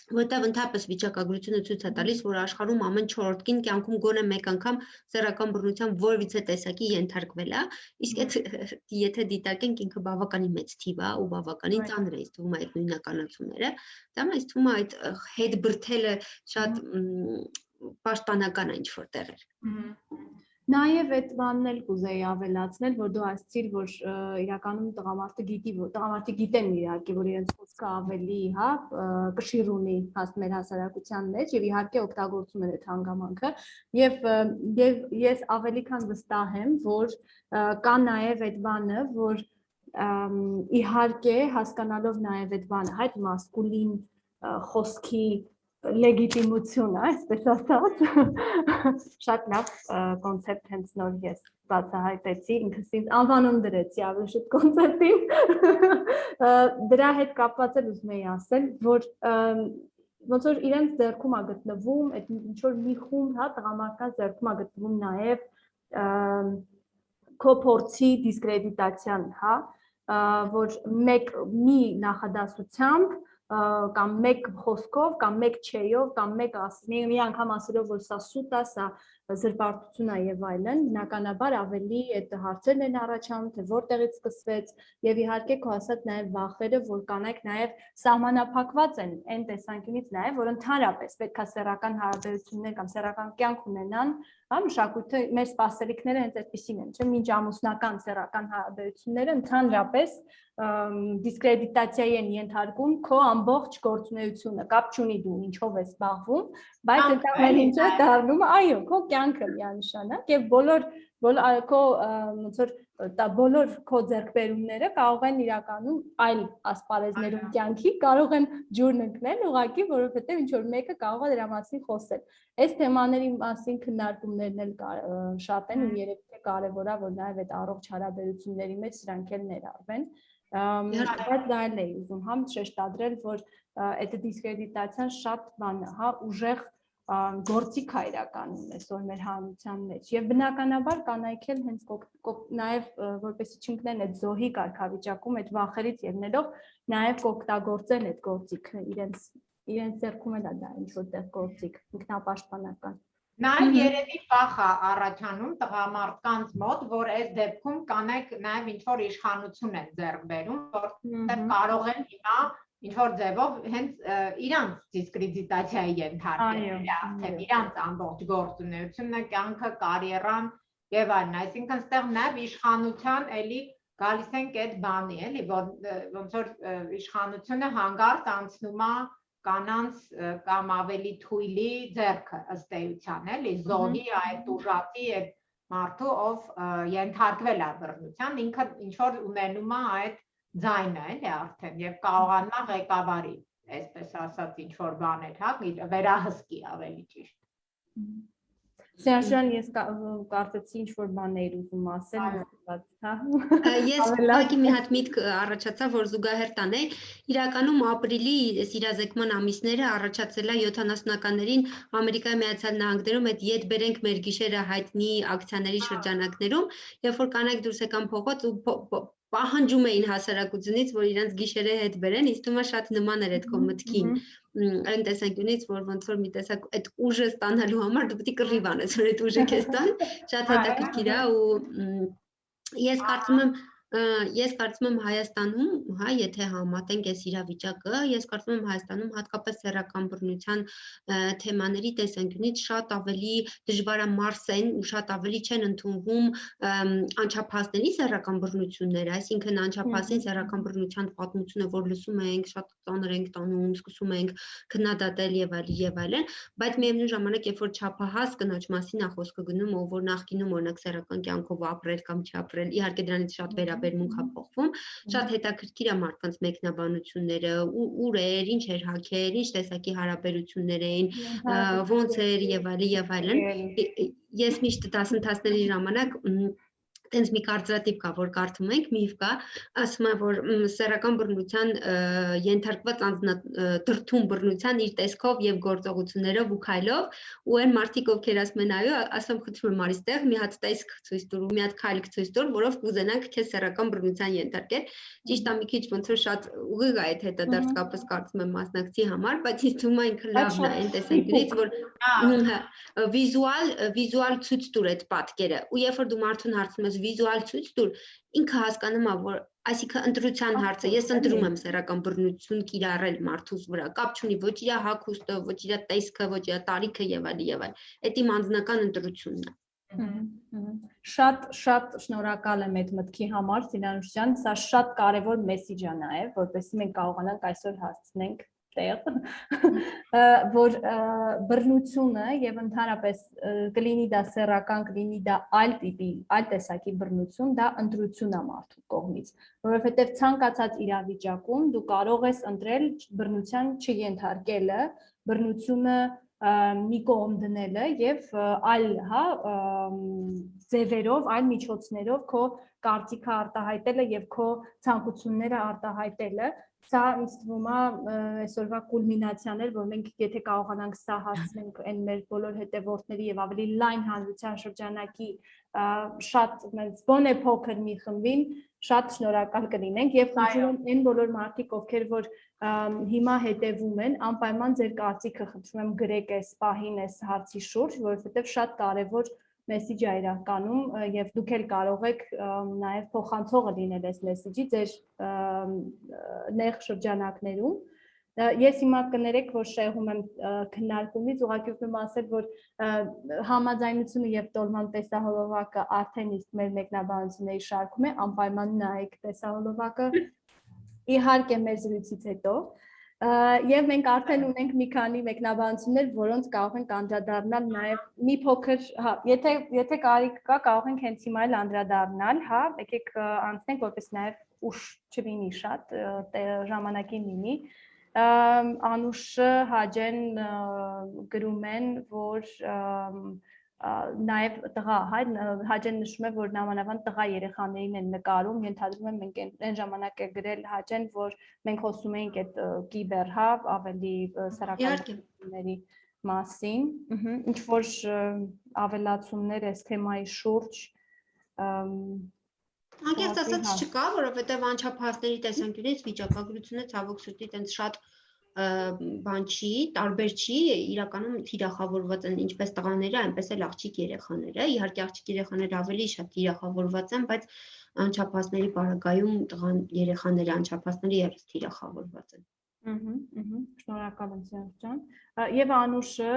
որտեղ ընդհանրապես վիճակագրությունը ցույց է տալիս, որ աշխարհում ամեն 4-րդ կին կյանքում գոնե մեկ անգամ սեռական բռնության որևիցե տեսակի ենթարկվել է, իսկ եթե դիտարկենք ինքը բավականին մեծ թիվ է ու բավականին ծանր է, ինձ թվում է այդ նույնականացումները, դա ինձ թվում է այդ հետ բրթելը շատ պաշտպանական է ինչ որ տեղեր։ Նաև այդ բանն էլ կուզեի ավելացնել, որ դու ասացիր, որ իրականում տղամարդը գիտեն իհարկե, որ իրենց խոսքը ավելի, հա, կշիռ ունի մեր հասարակության մեջ եւ իհարկե օգտագործում են այդ հանգամանքը եւ ես ավելի քան վստահ եմ, որ կա նաև այդ բանը, որ իհարկե հասկանալով նաև այդ բանը, հա, այդ մասկուլին խոսքի լեգիտիմությունը, այսպես ասած, շատ լավ կոնցեպտ հենց նոր ես բացահայտեցի, ինքս ինձ անվանում դրեցի ավելի շուտ կոնցեպտին, դրա հետ կապված էլ ուզում էի ասել, որ ոնց որ իրենց ձեռքում է գտնվում, այդ ինչ որ մի խումբ, հա, տղամարդկանց ձեռքում է գտնվում նաև քո փորձի դիսկրեդիտացիան, հա, որ մի նախադասությամբ կամ մեկ խոսքով, կամ մեկ չեյով, կամ մի անգամ ասելով, որ սա սուտ է, սա զրպարտություն է եւ այլն, բնականաբար ավելի այդ հարցերն են առաջանում, թե որտեղից սկսվեց եւ իհարկե քո ասած նաեւ վախերը, որ կանայք նաեւ սահմանափակված են այն տեսանկյունից նաեւ, որ ընդհանրապես պետքա սեռական հարաբերություններ կամ սեռական կյանք ունենան, հա, մշակույթը մեր սպասելիքները հենց այդպեսին են, չէ՞, մինչ ամուսնական սեռական հարաբերությունները ընդհանրապես դիսկրեդիտացիայի են ենթարկում քո ամբողջ գործունեությունը, կապ չունի դու ինչով ես զբաղվում, բայց այդ ամեն ինչը դառնում է, այո, քո կյանքը միանշանակ եւ բոլոր քո ձեռքբերումները կարող են իրականում այլ ասպարեզներում կյանքի կարող են ջուրն ընկնել, ուղղակի, որովհետեւ ինչ որ մեկը կարող է դրա մասին խոսել։ Այս թեմաների մասին քննարկումներն էլ շատ են ու երևի թե կարևոր է, որ նաեւ այդ առողջ հարաբերությունների մեջ սրանք էլ ներառվեն։ Բայց դա էլ էի ուզում համ շեշտադրել, որ այդ դիսկրեդիտացիան շատ բան է, հա, ուժեղ գործիք է իրականում այսօր մեր հանրության մեջ եւ բնականաբար կանայք էլ հենց նաեւ որպեսզի չընկնեն այդ զոհի կարգավիճակում այդ վախերից ելնելով նաեւ կօգտագործեն այդ գործիքը իրենց ձեռքում էլ է դա ինչ որտեղ գործիք ինքնապաշտպանական։ Նաև երևի վախ է առաջանում տղամարդկանց մոտ, որ այս դեպքում կանայք նաև ինչ-որ իշխանություն են ձեռք բերում, որտեղ կարող են հիմա ինչ-որ ձևով հենց իրանց դիսկրեդիտացիայի ենթարկել, արդեն իրանց ամբողջ գործունեությունը, կյանքը, կարիերան եւ այլն, այսինքն ստեղ նաև իշխանության էլի գալիս ենք այդ բանի, էլի, ոնց որ իշխանությունը հանգարտ անցնում է կանանց կամ ավելի թույլի ձեռքը ըստ էության, էլի, զոհի այդ ուժատի այդ մարդու, ով ենթարկվել է բռնության, ինքը ինչ որ ունենում է այդ ձայնը, էլի արդեն եւ կարողանում է ղեկավարի, այսպես ասած, ինչ որ բաներ, հա, վերահսկի ավելի ճիշտ։ Սերժան, ես կարծեցի ինչ-որ բաներ ուզում ասել, հա։ Ես ուղղակի մի հատ միտք առաջացավ, որ զուգահեռ տանեի, իրականում ապրիլի իրազեկման ամիսները առաջացել է 70-ականներին Ամերիկայի Միացյալ Նահանգներում այդ «Ետ բերենք մեր գիշերը» հայտնի ակցիաների շրջանակներում, երբ որ կանայք դուրս եկան փողոց ու պահանջում էին հասարակությունից, որ իրենց գիշերը հետ բերեն, ինձ թվում է շատ նման էր այդ քո մտքին, այն տեսանկյունից, որ ոնց որ մի տեսակ այդ ուժը ստանալու համար դու պետք է կռիվ անես, որ այդ ուժը քեզ տան, շատ հետաքրքիր է ու ես կարծում եմ Հայաստանում, հա, եթե համատենք այս իրավիճակը, ես կարծում եմ Հայաստանում հատկապես սեռական բռնության թեմաների տեսանկյունից շատ ավելի դժվարամարս են ու շատ ավելի չեն ընդունվում անչափահասների սեռական բռնությունները, այսինքն անչափահասին սեռական բռնության պատմությունը, որ լսում ենք, շատ ծանր ենք տանում, սկսում ենք քննադատել եւ այլն, բայց միևնույն ժամանակ, երբ որ չափահաս կնոջ մասին է խոսքը գնում, ով որ նախկինում օրինակ սեռական կյանքով ապրել կամ չապրել, իհարկե դրանից շատ վերաբերմունք է փոխվում, շատ հետաքրքիր է մարդկանց մեկնաբանությունները, ուր էր, ինչ էր հագել, ինչ տեսակի հարաբերություններ էին, ոնց էր եւ այլն, ես միշտ դասընթացների ժամանակ տենց մի կարծրատիպ կա, որ կարդում ենք, միֆ կա, ասում է, որ սեռական բռնության ենթարկված դրդում բռնության իր տեսքով եւ գործողություններով ու քայլով, ու այն մարդիկ, ովքեր ասում են այո, ասում խնդրում եմ արի ստեղ մի հատ տեսք ցույց տուր ու մի հատ քայլ ցույց տուր, որով կուզենանք քեզ սեռական բռնության ենթարկել, ճիշտ է մի քիչ ոնց որ շատ ուղիղ է այդ հետադարձ կարծում եմ մասնակցի համար, բայց ինձ թվում է ինքը լավն է այն տեսանկյունից, որ վիզուալ ցույց տուր այդ պատկերը, ու երբ որ դու մարդուն հարցնում ես վիզուալ ցույց տուր, ինքը հասկանում է, որ այսինքն ընտրության հարցը, ես ընտրում եմ սեռական բռնություն կիրառել մարդուս վրա, կապ չունի ոչ իր հագուստը, ոչ իր տեսքը, ոչ իր տարիքը եւ այլն, այդ իմ անձնական ընտրությունն է։ Շատ շնորհակալ եմ այդ մտքի համար, Սիրանուշ ջան, սա շատ կարևոր մեսիջ է նաեւ, որովհետեւ մենք կարողանանք այսօր հասցնենք տեղ, որ բռնությունը եւ ընդհանրապես կլինի դա սեռական, կլինի դա այլ տեսակի բռնություն, դա ընտրություն է մարդու կողմից, որովհետեւ ցանկացած իրավիճակում դու կարող ես ընտրել բռնության չենթարկելը, բռնությունը մի կողմ դնելը եւ այլ, հա, ձևերով, այլ միջոցներով քո կարծիքը արտահայտելը եւ քո ցանկությունները արտահայտելը, սա ինձ թվում է այսօրվա կուլմինացիան էր, որ մենք եթե կարողանանք սա հասցնենք այն մեր բոլոր հետևորդների եւ ավելի լայն հանրության շրջանակի շատ բոնե փոքր մի խմբին, շատ շնորհակալ կլինենք եւ խնդրում եմ այն բոլոր մարդիկ, ովքեր որ հիմա հետևում են, անպայման ձեր կարծիքը խնդրում եմ գրեք այս պահին այս հարցի շուրջ, որովհետեւ շատ կարեւոր մեսիջ է իրականում եւ դուք էլ կարող եք նաեւ փոխանցողը լինել այս մեսիջի ձեր նեղ շրջանակներում։ Ես հիմա կներեք, որ շեղում եմ քննարկումից, ուղղակի ուզում եմ ասել, որ համաձայնությունը եւ տոլման տեսահոլովակը արդեն իսկ մեր մեկնաբանությունների շարքում է, անպայման նայեք տեսահոլովակը, իհարկե մեր զրույցից հետո։ Եվ մենք արդեն ունենք մի քանի մեկնաբանություններ, որոնց կարող ենք անդրադառնալ նաև մի փոքր, հա, եթե կարիք կա, կարող ենք հենց հիմա էլ անդրադառնալ, հա, եկեք անցնենք, որպես նաև ուշ չլինի շատ, ժամանակին լինի։ Անուշը, Հաջեն գրում են, որ նաև տղա, հա, Հաջեն նշում է, որ նամանավանդ տղա երեխաներին են նկարում, ենթադրում եմ մենք այն ժամանակ է գրել Հաջեն, որ մենք խոսում էինք այդ կիբեր, հա, ավելի սեռականների մասին, ինչ որ ավելացումներ այս թեմայի շուրջ Անկեղծ ասած չկա, որովհետև անչափահասների տեսանկյունից վիճակագրությունը ցավոք սրտի տենց շատ բան չի, տարբեր չի, իրականում թիրախավորված են ինչպես տղաները, այնպես էլ աղջիկ երեխաները։ Իհարկե աղջիկ երեխաները ավելի շատ թիրախավորված են, բայց անչափահասների պարագայում տղան երեխաները անչափահասները ևս թիրախավորված են։ Շնորհակալություն ջան։ Եվ Անուշը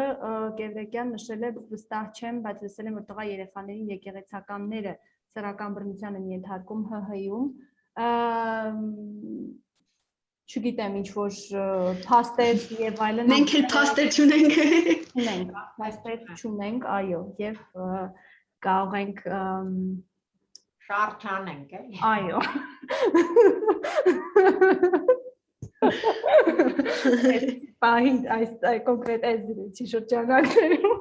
Գևրեկյան նշել է վստահ չեմ, բայց լսել եմ որ տղա երեխաներին եկեղեցականները սեռական բռնության են ենթարկում ՀՀ-ում։ Չգիտեմ ինչ որ փաստեր եւ այլն։ Մենք էլ փաստեր չունենք։ Ունենք, փաստեր չունենք, այո, եւ կարող ենք շարժանենք, էլի։ այո։ Պահին այս կոնկրետ այս դրեցի շրջանակներում։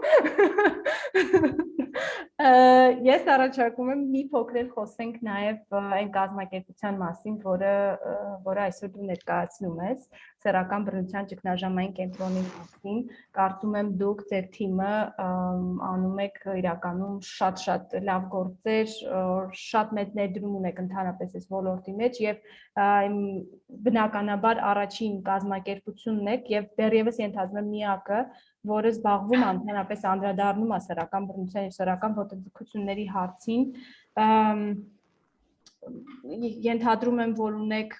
Ես առաջարկում եմ մի փոքր խոսենք նաև այն կազմակերպության մասին, որը այսօր դու ներկայացնում ես, սեռական բռնության ճգնաժամային կենտրոնի մասին։ Կարծում եմ դուք ձեր թիմը անում եք իրականում շատ լավ գործեր, շատ մեծ ներդրում ունեք ընդհանրապես այս ոլորտի մեջ եւ բնականաբար առաջին կազմակերպությունն եք եւ դեռևս ենթադրում եմ միակը, որը զբաղվում ընդհանրապես անդրադառնում է սեռական բռնության եւ սեռական ոտնձգությունների հարցին, ենթադրում եմ, որ ունեք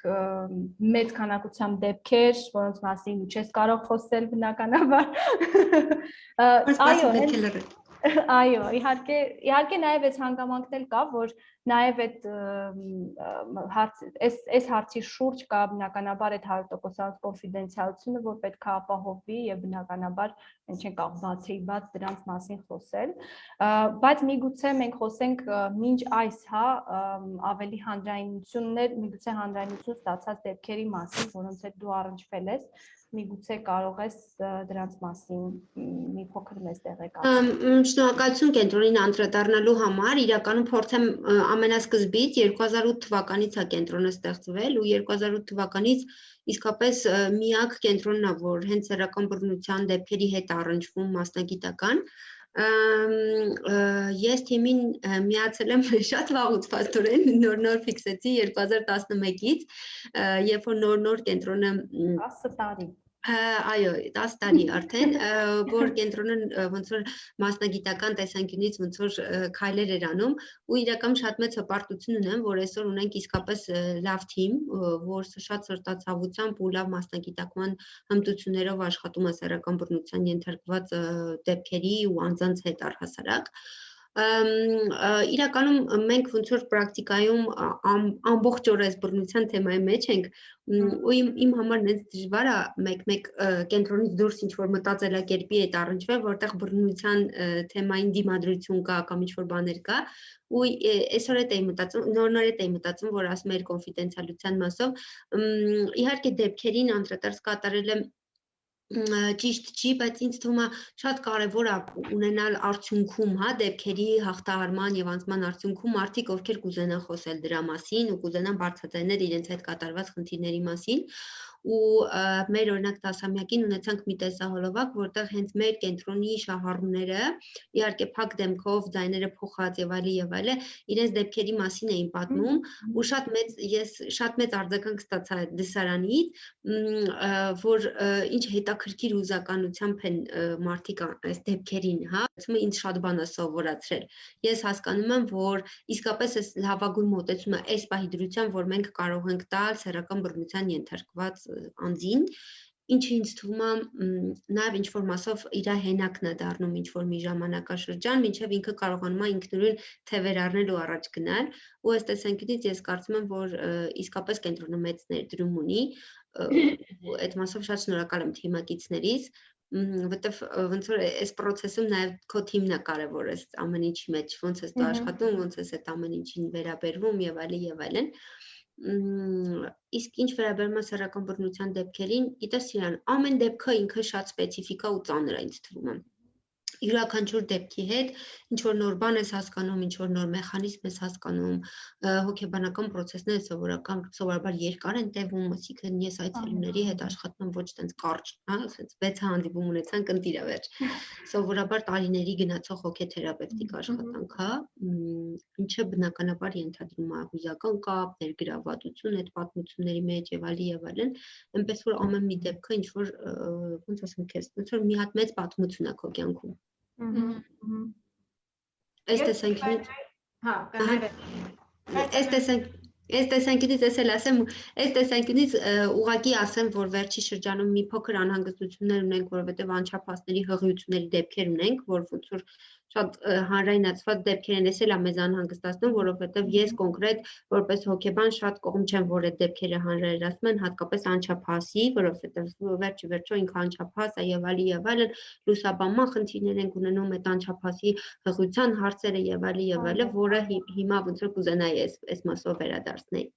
մեծ քանակությամբ դեպքեր, որոնց մասին չես կարող խոսել բնականաբար։ Այո, իհարկե նաև այս հանգամանքն էլ կա, որ նաև այս հարցի շուրջ կա բնականաբար այդ 100% կոնֆիդենցիալությունը, որ պետք է ապահովվի եւ բնականաբար մենք չենք կարող բացի-բաց դրանց մասին խոսել, բայց միգուցե մենք խոսենք մինչ այս ավելի հանրայնություններ, միգուցե հանրայնություն ստացած դեպքերի մասին, որոնց հետ դու առնչվել ես, միգուցե կարող ես դրանց մասին մի փոքր մեզ տեղեկացնել։ Շնորհակալություն կենտրոնին անդրադառնալու համար, իրականում փորձեմ ամենասկզբից 2008 թվականից է կենտրոնը ստեղծվել ու 2008 թվականից իսկապես միակ կենտրոնն է, որ հենց սեռական բռնության դեպքերի հետ առնչվում մասնագիտական։ Ես թիմին միացել եմ շատ վաղուց փաստորեն, նոր ֆիքսեցի 2011-ից, երբ որ նոր կենտրոնը 10 տարի։ Այո, 10 տարի արդեն, որ կենտրոնը ոնց որ մասնագիտական տեսանկյունից ոնց որ քայլեր էր անում ու իրական շատ մեծ հպարտություն ունեմ, որ այսօր ունենք իսկապես լավ թիմ, որ շատ սրտացավությամբ ու լավ մասնագիտական հմտություններով աշխատում է սեռական բռնության ենթարկված դեպքերի ու անձանց հետ առհասարակ։ Իրականում մենք ոնց որ պրակտիկայում ամբողջ օրը այս բռնության թեմայի մեջ ենք ու իմ համար նենց դժվար է մեկ կենտրոնից դուրս ինչ որ մտածելակերպի հետ առնչվել, որտեղ բռնության թեմային դիմադրություն կա կամ ինչ որ բաներ կա ու այսօր էի մտածում, նոր էի մտածում, որ ասում էր կոնֆիդենցիալության մասով, իհարկե դեպքերին անդրադարձ կատարել եմ ճիշտ չի, բայց ինձ թվում է շատ կարևոր է ունենալ արդյունքում, դեպքերի հաղթահարման եւ անցման արդյունքում մարդիկ, ովքեր կուզենան խոսել դրա մասին ու կուզենան բարձրացնել իրենց հետ կատարված խնդիրների մասին ու մեր օրինակ 10-ամյակին ունեցանք մի տեսահոլովակ, որտեղ հենց մեր կենտրոնի շահառուները, իհարկե փակ դեմքով, ձայները փոխած եւ այլը, իրենց դեպքերի մասին էին պատմում ու ես շատ մեծ արձագանք ստացա այդ դասարանից, որ ինչ հետաքրքիր ուզականությամբ են մարդիկ այս դեպքերին, ինձ շատ բան է սովորացրել։ Ես հասկանում եմ, որ իսկապես այս լավագույն մոտեցումը այս պահի դրությամբ, որ մենք կարող ենք տալ սեռական բռնության ենթարկված անձին, ինչը ինձ թվում է նաև ինչ-որ մասով իր հենակն է դառնում ինչ-որ մի ժամանակաշրջան, մինչև ինքը կարողանում է ինքնուրույն թևեր առնել ու առաջ գնալ, ու այս տեսանկյունից ես կարծում եմ, որ իսկապես կենտրոնը մեծ ներդրում ունի, ու այդ մասով շատ շնորհակալ եմ թիմակիցներից, որտեվ ոնց որ այս process-ում նաև քո թիմն է կարևոր այս ամեն ինչի մեջ, ոնց ես դու աշխատում, ոնց ես այդ ամեն ինչին վերաբերվում եւ այլն։ Իսկ ինչ վերաբերում է սեռական բռնության դեպքերին, գիտես Սիրան, ամեն դեպքը ինքը շատ սպეციფიკա ու ծանր է ինձ թվում է։ յուրաքանչյուր դեպքի հետ ինչ որ նոր բան ես հասկանում, ինչ որ նոր մեխանիզմ ես հասկանում, հոգեբանական process-ները սովորաբար երկար են տևում, այսինքն ես այցելուների հետ աշխատում ոչ տենց կարճ, հա, ասենց 6 հանդիպում ունեցանք ընտիր վերջ։ Սովորաբար տարիների գնացող հոգեթերապևտիկ աշխատանք, հա, ինչը բնականաբար ենթադրում է հուզական կապ, ներգրավվածություն այդ պատմությունների մեջ եւ այլն, այնպես որ ամեն մի դեպքը ինչ որ ոնց ասեմ քեզ, ոնց որ մի հատ մեծ պատմություն է քո կյանքում։ Այս տեսանկյունից Այս տեսանկյունից ես էլ ասեմ, այս տեսանկյունից ուղղակի ասեմ, որ վերջի շրջանում մի փոքր անհանգստություններ ունենք, որովհետև անչափահասների հղիությունների դեպքեր ունենք, որ ոնց որ շատ հանրայնացված դեպքեր են, ես էլ մեզ անհանգստացնում, որովհետև ես կոնկրետ որպես հոգեբան շատ կողմ չեմ, որ այդ դեպքերը հանրայնացում են, հատկապես անչափահասի, որովհետև վերջի վերջո ինքը անչափահաս է եւ այլն, լուսաբանման խնդիրներ են ունենում այդ անչափահասի հղիության հարցերը եւ այլն, որը հիմա ոնց որ կուզենայի այս մասով վերադարձնել։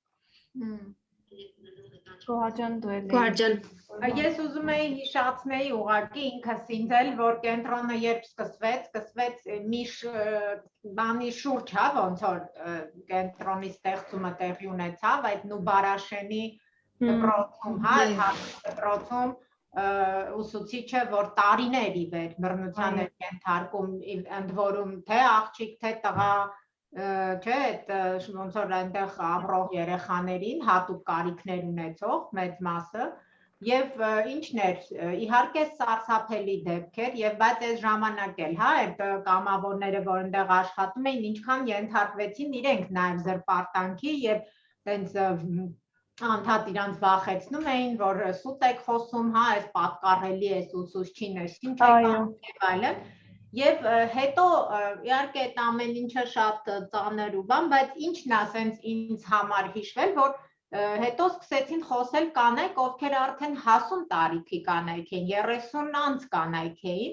Գոհարջան դու ելի։ Գոհարջան։ Ես ուզում էի հիշացնել ուղղակի ինքս ինձ էլ, որ կենտրոնը երբ սկսվեց մի բանի շուրջ, հա, ոնց որ կենտրոնի ստեղծումը տեղի ունեցավ, այդ Նուբարաշենի դպրոցում, հա, դպրոցում ուսուցիչը, որ տարիներ ի վեր բռնության էր ենթարկում, ընդ որում թե աղջիկ, թե տղա, չէ, այդ ոնց որ այնտեղ ապրող երեխաներին հատուկ կարիքներ ունեցող մեծ մասը, եւ ինչն էր, իհարկե սարսափելի դեպքեր, եւ բայց այս ժամանակ էլ, հա, այդ կամավորները, որ այնտեղ աշխատում էին, ինչքան ենթարկվեցին իրենք նաեւ զրպարտանքի եւ տենց անդադ իրանց վախեցնում էին, որ սուտ եք խոսում, հա, այս պատկառելի է ուսուցչին, այս ինչ եք անում եւ այլն։ Եվ հետո իհարկե այդ ամեն ինչը շատ ծանր ու բան, բայց ինչն է ասենց ինձ համար հիշվել, որ հետո սկսեցին խոսել կանայք, ովքեր արդեն հասուն տարիքի կանայք էին, 30 անց կանայք էին,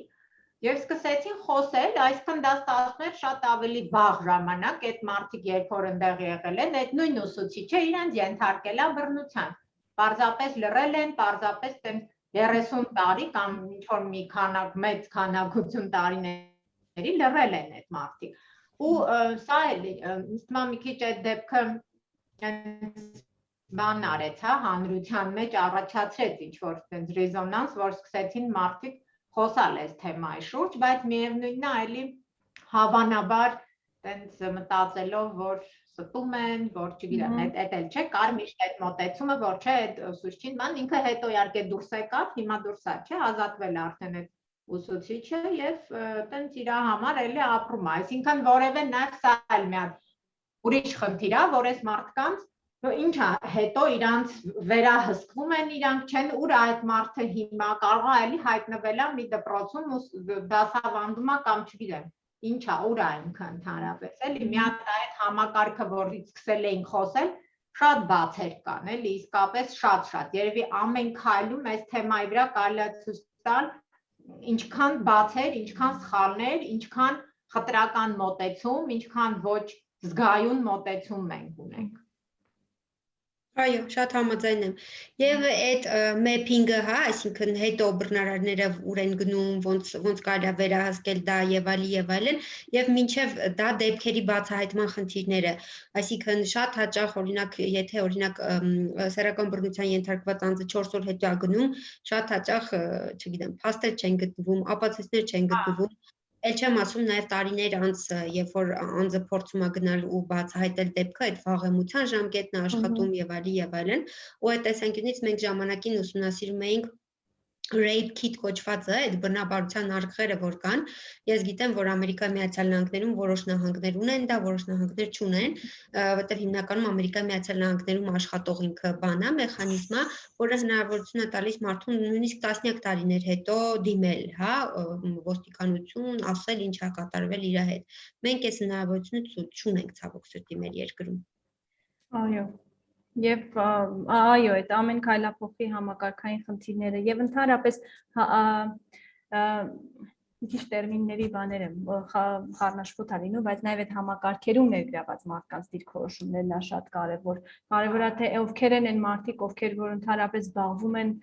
եւ սկսեցին խոսել, այսքան դա ստացվում էր շատ ավելի վաղ ժամանակ, այդ մարդիկ երբ որ այնտեղ եղել են, այդ նույն ուսուցիչը իրենց ենթարկել է բռնության։ Պարզապես լռել են, պարզապես 30 տարի կամ ինչ-որ մի մեծ քանակություն տարիների լռել են այդ մարդիկ։ Ու սա էլ ինձ մի քիչ այդ դեպքը բան արեց, հա, հանրության մեջ առաջացրեց ինչ-որ ռեզոնանս, որ սկսեցին մարդիկ խոսալ այս թեմայի շուրջ, բայց միևնույնն է, էլի հավանաբար տենց մտածելով, որ ստում են, որ չգիտեմ, այդ էլ չէ, կար միշտ այդ մոտեցումը, որ չէ, այդ ուսուցչին ման ինքը հետո իհարկե դուրս եկավ, հիմա դուրս է, չէ, ազատվել արդեն այդ ուսուցիչը եւ տենց իր համար էլի ապրում է, այսինքն որևէ նաեւ սա էլ մի հատ ուրիշ խնդիր է, որ այս մարդկանց ինչա հետո իրանց վերահսկվում են, իրանք չեն, ուր այդ մարդը հիմա կարող է էլի հայտնվել է մի դպրոցում ու դասավանդում է կամ չգիտեմ, ինչա, ուր է ինքը ընդհանրապես, էլի մի հատ այդ համակարգը, որից սկսել էինք խոսել, շատ բացեր կան, էլի իսկապես շատ, երևի ամեն քայլում այս թեմայի վրա կարելի է ցույց տալ ինչքան բացեր, ինչքան սխալներ, ինչքան խտրական մոտեցում, ինչքան ոչ զգայուն մոտեցում մենք ունենք։ Այո, շատ համաձայն եմ։ Եվ այդ մեփինգը, հա, այսինքն հետո բռնարարները ուր են գնում, ոնց կարելի է վերահսկել դա եւ այլն, եւ մինչեւ դա դեպքերի բացահայտման խնդիրները, այսինքն շատ հաճախ օրինակ, եթե օրինակ սեռական բռնության ենթարկված անձը 4 օր հետո է գնում, շատ հաճախ, չգիտեմ, փաստեր չեն գտնվում, ապացույցներ չեն գտնվում։ Էլ չեմ ասում նաև տարիներ անց, երբ որ անձը փորձում է գնալ ու բացահայտել դեպքը, այդ վաղեմության ժամկետն է աշխատում եւ այլն, ու այդ տեսանկյունից մենք ժամանակին ուսումնասիրում էինք rape kit կոչվածը, այդ բռնաբարության արգղերը որ կան, ես գիտեմ, որ Ամերիկայի Միացյալ Նահանգներում որոշ նահանգներ ունեն դա, որոշ նահանգներ չունեն, որտեղ հիմնականում Ամերիկայի Միացյալ Նահանգներում աշխատող ինքը բան է, մեխանիզմ է, որը հնարավորություն է տալիս մարդուն նույնիսկ տասնյակ տարիներ հետո դիմել, հա, ոստիկանություն, ասել ինչ է կատարվել իր հետ։ Մենք այս հնարավորությունը չունենք ցավոք սրտի մեր երկրում։ Այո։ Եվ այո, այդ ամեն քայլափոխի համակարգային խնդիրները եւ ընդհանրապես քիչ տերմինների բաներ եմ խառնաշփոթ լինում, բայց նաև այդ համակարգերում ներգրաված մարդկանց դիրքորոշումներն է շատ կարևոր։ Կարևոր է թե ովքեր են այն մարդիկ, ովքեր որ ընդհանրապես զբաղվում են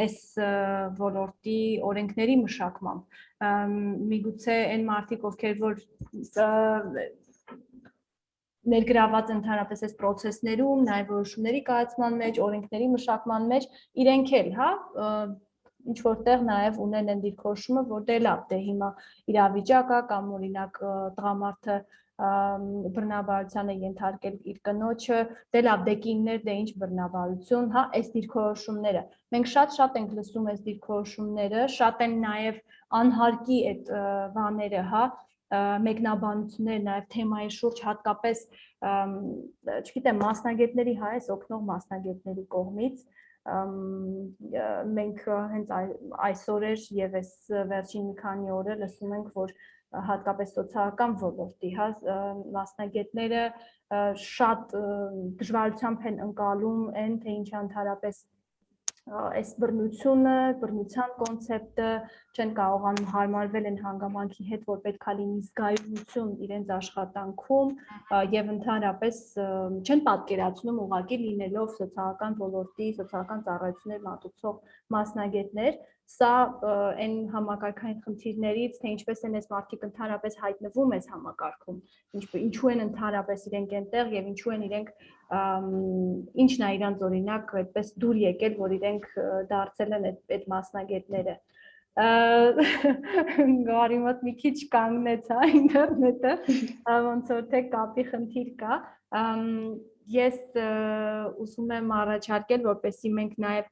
այս ոլորտի օրենքների մշակմամբ։ Միգուցե այն մարդիկ, ովքեր որ ներգրաված ընդհանրապես այս process-ներում, նաև որոշումների կայացման մեջ, օրենքների մշակման մեջ, իրենք էլ, հա, ինչ որտեղ նաև ունեն այն դիրքորոշումը, որ դե լավ, դե հիմա իրավիճակ է կամ օրինակ տղամարդը բռնաբարությանը ենթարկել իր կնոջը, դե լավ, դե կիններ, դե ինչ բռնաբարություն, հա, այս դիրքորոշումները։ Մենք շատ ենք լսում այս դիրքորոշումները, շատ են նաև անհարկի այդ բաները, հա, մեկնաբանություններ նաև թեմայի շուրջ հատկապես չգիտեմ մասնագետների հայես օգնող մասնագետների կողմից մենք հենց այսօր եւ այս վերջին մի քանի օրը լսում ենք որ հատկապես սոցիալական ոլորտի հա մասնագետները շատ դժվարությամբ են ընկալում այն թե ինչ ընդհանրապես այս բռնությունը, բռնության կոնցեպտը չեն կարողանում հարմարվել են հանգամանքի հետ, որ պետք է լինի զգայունություն իրենց աշխատանքում եւ ընդհանրապես չեն պատկերացնում ուղղակի լինելով սոցիալական ոլորտի, սոցիալական ծառայություններ մատուցող մասնագետներ, սա այն համակարգային խնդիրներից, թե ինչպես են այս մարդիկ ընդհանրապես հայտնվում այս համակարգում, ինչու են ընդհանրապես իրենք այնտեղ եւ ինչու են իրենք ինչն է իրանց օրինակ այդպես դուր եկել, որ իրենք դարձել են այդ մասնագետները։ Գարի մոտ մի քիչ կանգնեց հա ինտերնետը, ոնց որ թե կապի խնդիր կա։ Ես ուզում եմ առաջարկել, որպեսզի մենք նաև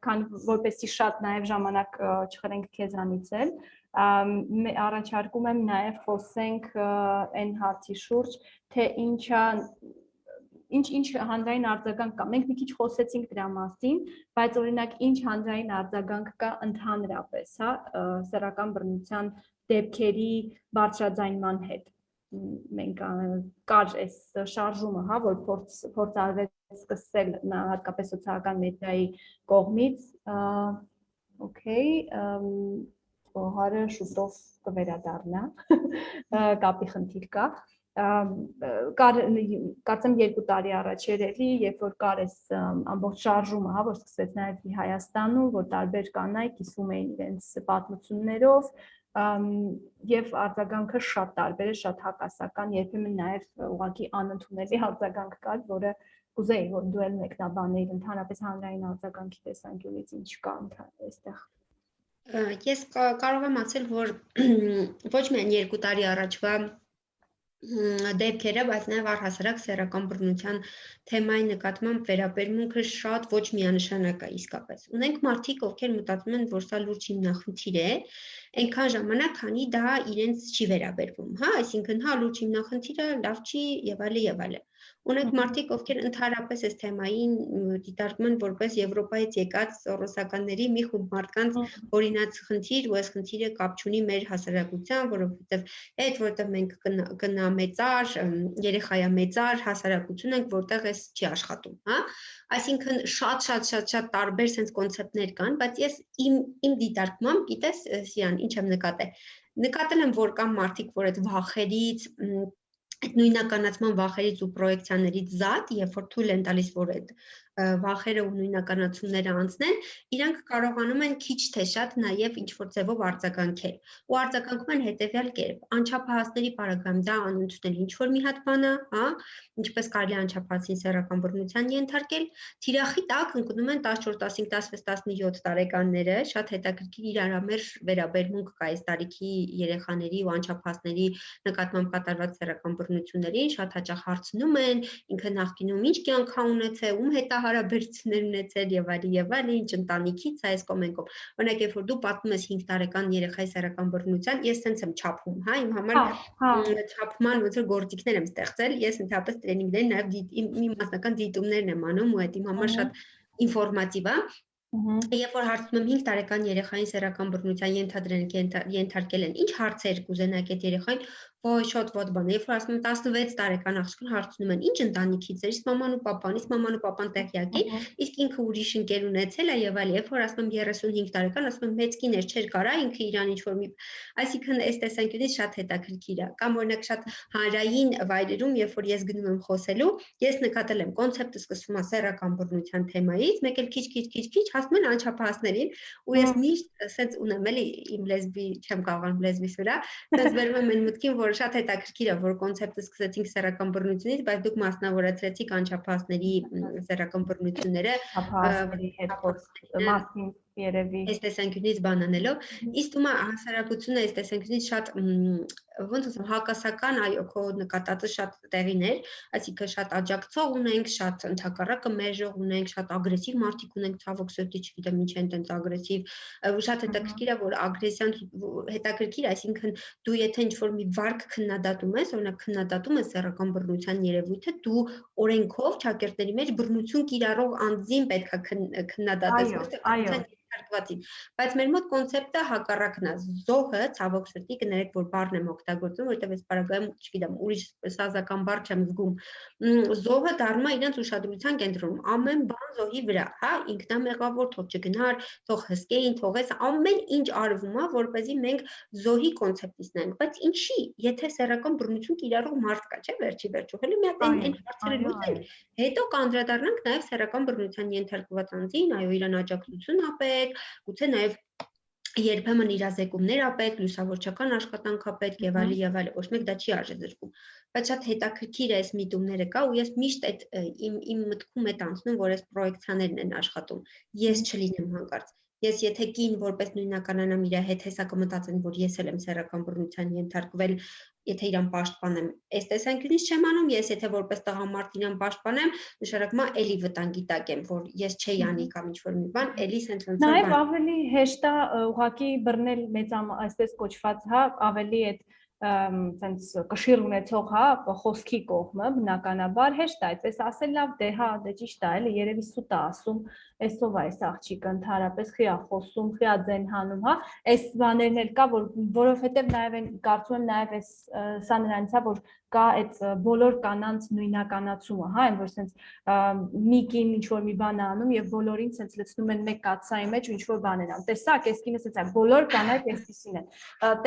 որպեսզի շատ նաև ժամանակ չխրենք քեզանից էլ, առաջարկում եմ նաև խոսենք այն հարցի շուրջ, թե ինչ հանրային արձագանք կա։ Մենք մի քիչ խոսեցինք դրա մասին, բայց օրինակ ինչ հանրային արձագանք կա ընդհանրապես, հա, սեռական բռնության դեպքերի բարձրաձայնման հետ։ Մենք կար այս շարժումը, հա, որ փորձ արվեց սկսել հատկապես սոցիալական մեդիայի կողմից, օքեյ, Օհարը շուտով կվերադառնա, կապի խնդիր կա, կարծեմ 2 տարի առաջ էր էլի, երբ որ կար այս ամբողջ շարժումը, հա, որ սկսվեց նաև Հայաստանում, որ տարբեր կանայք կիսվում էին իրենց պատմություններով, եւ արձագանքը շատ տարբեր է, շատ հակասական, երբեմն նաև ուղղակի անընդունելի արձագանք կար, որը կուզեի, որ դու էլ մեկնաբանեիր ընդհանրապես հանրային արձագանքի տեսանկյունից ինչ կա այստեղ։ Ես կարող եմ ասել, որ ոչ միայն 2 տարի առաջվա դեպքերը, բայց նաև առհասարակ սեռական բռնության թեմայի նկատմամբ վերաբերմունքը շատ ոչ միանշանակ է իսկապես։ Ունենք մարդիկ, ովքեր մտածում են, որ սա լուրջ հիմնախնդիր է, այնքան ժամանակ, քանի դա իրենց չի վերաբերվում, հա, այսինքն հա լուրջ հիմնախնդիրը լավ չի եւ այլն եւ այլն։ Ունենք մարդիկ, ովքեր ընդհանրապես այս թեմային դիտարկում են որպես Եվրոպայից եկած ռուսականների մի խումբ մարդկանց օրինաց խնդիր, ու այս խնդիրը կապ չունի մեր հասարակության, որովհետեւ մենք կնամեծար, երեխայամեծար հասարակություն ենք, որտեղ այս չի աշխատում, հա։ Այսինքն շատ տարբեր sense կոնցեպտներ կան, բայց ես իմ դիտարկմամբ, գիտես, Սիրան, ինչ եմ նկատել։ Նկատել եմ, որ կան մարդիկ, որ այդ վախերից այդ նույնականացման վախերից ու պրոյեկցիաներից զատ, երբ որ թույլ են տալիս, որ այդ վախերը ու նույնականացումները անցնեն, իրանք կարողանում են քիչ թե շատ նաև ինչ-որ ձևով արձագանքել։ Ու արձագանքում են հետևյալ կերպ. Անչափահասների պարագայում դա անընդունել ինչ-որ մի հատ բան է, հա, ինչպես կարելի է անչափահասին սեռական բռնության ենթարկել, թիրախի տակ ընկնում են 14, 15, 16, 17 տարեկանները, շատ հետաքրքիր իրարամերժ վերաբերմունք կա այս տարիքի երեխաների ու անչափահասների նկատմամբ կատարված սեռական բռնություններին, շատ հաճախ հարցնում են, ինքը նախկինում ինչ կյանք է ունեցել, ում հետ հարաբերություններ ունեցել եւ այլն, ինչ ընտանիքից է այս կոմենկով։ Օրինակ, երբ որ դու պատմում ես 5 տարեկան երեխայի սեռական բռնության, ես sense եմ չափում, հա, իմ համար չափման ոնց որ գործիքներ եմ ստեղծել, ես ընդհանրապես տրեյնինգներ նաեւ իմ մասնական դիտումներն եմ անում ու այդ իմ համար շատ ինֆորմատիվ է։ Երբ որ հարցնում եմ 5 տարեկան երեխային սեռական բռնության ենթադրենք ենթարկել են, ինչ հարցեր կուզենաք այդ երեխային, Ոյ շատ ված բան, երբ որ ասում են 16 տարեկան աղջկան հարցնում են, ինչ ընտանիքից էր, իսկ մաման ու պապան տեղյակ են, իսկ ինքը ուրիշ ընկեր ունեցել է եւ այլ, երբ որ ասում եմ 35 տարեկան, ասում եմ մեծ կին էր, չէր կարա ինքը իրան ինչ որ մի, այսինքն այս տեսանկյունից շատ հետաքրքիր է, կամ օրինակ շատ հանրային վայրերում, երբ որ ես գնում եմ խոսելու, ես նկատել եմ կոնցեպտը սկսվում է սեռական բռնության թեմայից, մեկ էլ քիչ հասնում են անչափահասներին, ու ես միշտ ասենց ունեմ էլի իմ լեսբի, չեմ կարողանում լեսբիս վրա, ասենց վերում եմ այն մտքին, որ շատ հետաքրքիր է, որ կոնցեպտը սկսեցինք սեռական բռնությունից, բայց դուք մասնավորացրեցիք անչափահասների սեռական բռնությունները, Չափահասների հետ մասին երևի այս տեսանկյունից բան անելով, իսկ ումա հասարակությունը այս տեսանկյունից շատ ոնց ասեմ հակասական, այո, քո նկատածը շատ տեղին էր, այսինքն շատ աջակցող ունենք, շատ ընդհակառակը մերժող ունենք, շատ ագրեսիվ մարդիկ ունենք, ցավոք սրտի, չգիտեմ ինչ են տենց ագրեսիվ, շատ հետաքրքիր է, որ ագրեսիան հետաքրքիր, այսինքն դու եթե ինչ-որ մի վարք քննադատում ես, օրինակ քննադատում ես սեռական բռնության երևույթը, դու օրենքով ճակերտների մեջ բռնություն կիրառող անձին պետք է քննադատես, այո Հարկվածին, բայց մեր մոտ կոնցեպտը հակառակն է, զոհը, ցավոք սրտի, կներեք, որ բառն եմ օգտագործում, որովհետև այս պարագայում, չգիտեմ, ուրիշ սազական բառ չեմ զգում, զոհը դառնում է իրենց ուշադրության կենտրոնում, ամեն բան զոհի վրա, հա, ինքնամեղավոր, թող չգնար, թող հսկեին, թող այս ամեն ինչ արվում է, որպեսզի մենք զոհի կոնցեպտից նայենք, բայց ինչի, եթե սեռական բռնություն կիրառող մարդ կա, չէ, վերջի վերջո, հələ մի հատ այն հարցերը լուծենք, հետո կանդրադառնանք նաև սեռական բռնության ենթարկված անձին, այո, իրան աջակցություն ապեք, գուցե նաև երբեմն իրազեկումներ ապեք, լուսավորչական աշխատանք ապեք եւ այլ, ոչ մեկ դա չի արժեզրկում, բայց շատ հետաքրքիր է այս միտումները կա ու ես միշտ այդ իմ մտքում այդ անցնում, որ այս պրոյեկցիաներն են աշխատում, ես չլինեմ հանկարծ Ես եթե կին որպես նույնականանամ իր հետ հեսա կմտածեն, որ ես էլ եմ սեռական բռնության ենթարկվել, եթե իրան պաշտպանեմ, այս տեսանկյունից չեմ անում, ես եթե որպես տղամարդ իրան պաշտպանեմ, նշանակում է էլի վտանգի տակ եմ, որ ես չէի անի կամ ինչ-որ մի բան, էլի սենց ոնց որ Նաև ավելի հեշտ է ուղղակի բռնել այսպես կոչված, հա, ավելի այդ sense կշիռ ունեցող, հա, խոսքի կողմը բնականաբար հեշտ է, այդպես ասել լավ, դե հա, դե ճիշտ է, էլի երևի սուտ է ասում, այսով է այս աղջիկը ընդհանրապես խիա խոսում, խիա ձեն հանում, հա, այս բաներն էլ կա, որովհետև նաև են կարծում եմ նաև այս սա նրանից է, որ կա այդ բոլոր կանանց նույնականացումը, հա, այն որ sense մի կին ինչ-որ մի բան է անում եւ բոլորին sense լցնում են մեկ կաթսայի մեջ ու ինչ-որ բան են անում։ Տեսակ, այս կինը sense է, բոլոր կանայք այսպիսին են։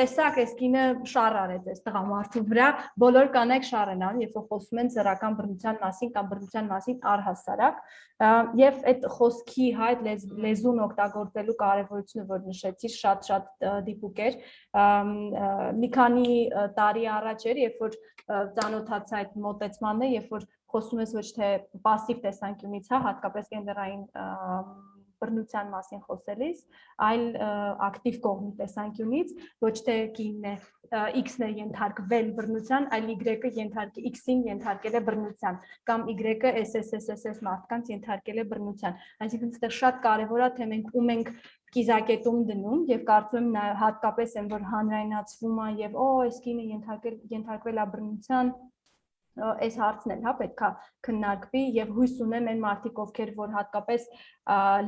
Տեսակ, այս կինը շառ արեց այս տղամարդու վրա, բոլոր կանայք շառ են անում, երբ որ խոսում են սեռական բռնության մասին կամ բռնության մասին առհասարակ, եւ այդ խոսքի, հա, այդ լեզուն օգտագործելու կարեւորությունը, որ նշեցի, շատ դիպուկ էր։ Մի քանի տարի առաջ էր, երբ որ ծանոթացա այդ մոտեցմանն է, երբ որ խոսում ես ոչ թե пассив տեսանկյունից, հա, հատկապես գենդերային բռնության մասին խոսելիս, այլ ակտիվ կողմի տեսանկյունից, ոչ թե կինն է X-ն է ենթարկվել բռնության, այլ Y-ը X-ին ենթարկել է բռնության, կամ Y-ը SSSS մարդկանց ենթարկել է բռնության։ Այսինքն այստեղ շատ կարևոր է, թե մենք ում ենք կիզակետում դնում եւ կարծում եմ հատկապես այն որ հանրայնացվում է եւ այս կինը ենթարկվել է բռնության այս հարցն էլ հա պետքա քննարկվի եւ հույս ունեմ այն մարդիկ ովքեր որ հատկապես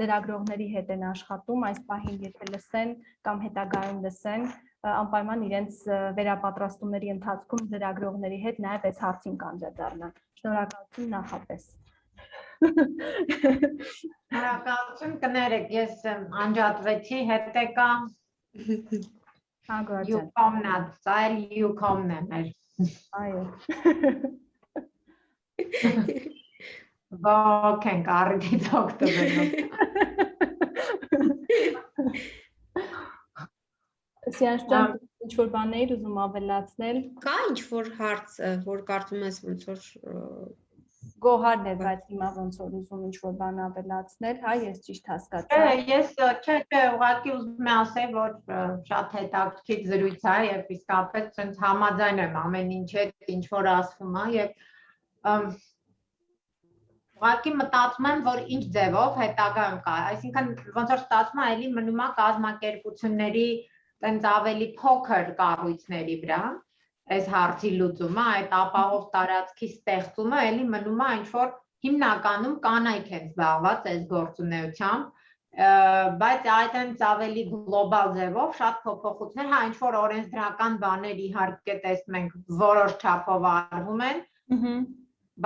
լրագրողների հետ են աշխատում այս պահին եթե լսեն կամ հետագայում լսեն անպայման իրենց վերապատրաստումների ընթացքում լրագրողների հետ նաեւ այս հարցին կանդրադառնան շնորհակալություն նախապես Շնորհակալություն կներեք ես անջատվեցի հետեկա Հագարցան Յուկոմնաց այլ Յուկոմն է մեր Այո Ո՞ք ենք արդից օգտվելով Սիանշան ինչ-որ բաներ ուզում ավելացնել Կա ինչ-որ հարց, որ կարծում ես ոնց որ Գոհարն է, բայց հիմա ոնց որ ուզում ինչ-որ բան ավելացնել, հա, ես ճիշտ հասկացա Ես չէ, ուղղակի ուզում եմ ասել, որ շատ հետաքրքիր զրույց է եւ իսկապես ցենց համաձայն եմ ամեն ինչ հետ, ինչ որ ասվում է եւ ուղղակի մտածում եմ, որ ինչ ձևով հետագայում կա, այսինքն ոնց որ ստացվում է, էլի մնում է կազմակերպությունների տենց ավելի փոքր կառույցների վրա այս հարցի լուծումը, այդ ապահով տարածքի ստեղծումը էլի մնում է ինչ որ հիմնականում կանայք են զբաղված այս գործունեությամբ բայց այդ հենց ավելի գլոբալ ձևով շատ փոփոխություններ, հա ինչ որ օրենսդրական բաներ իհարկե տեսնում ենք որոշ չափով արվում են,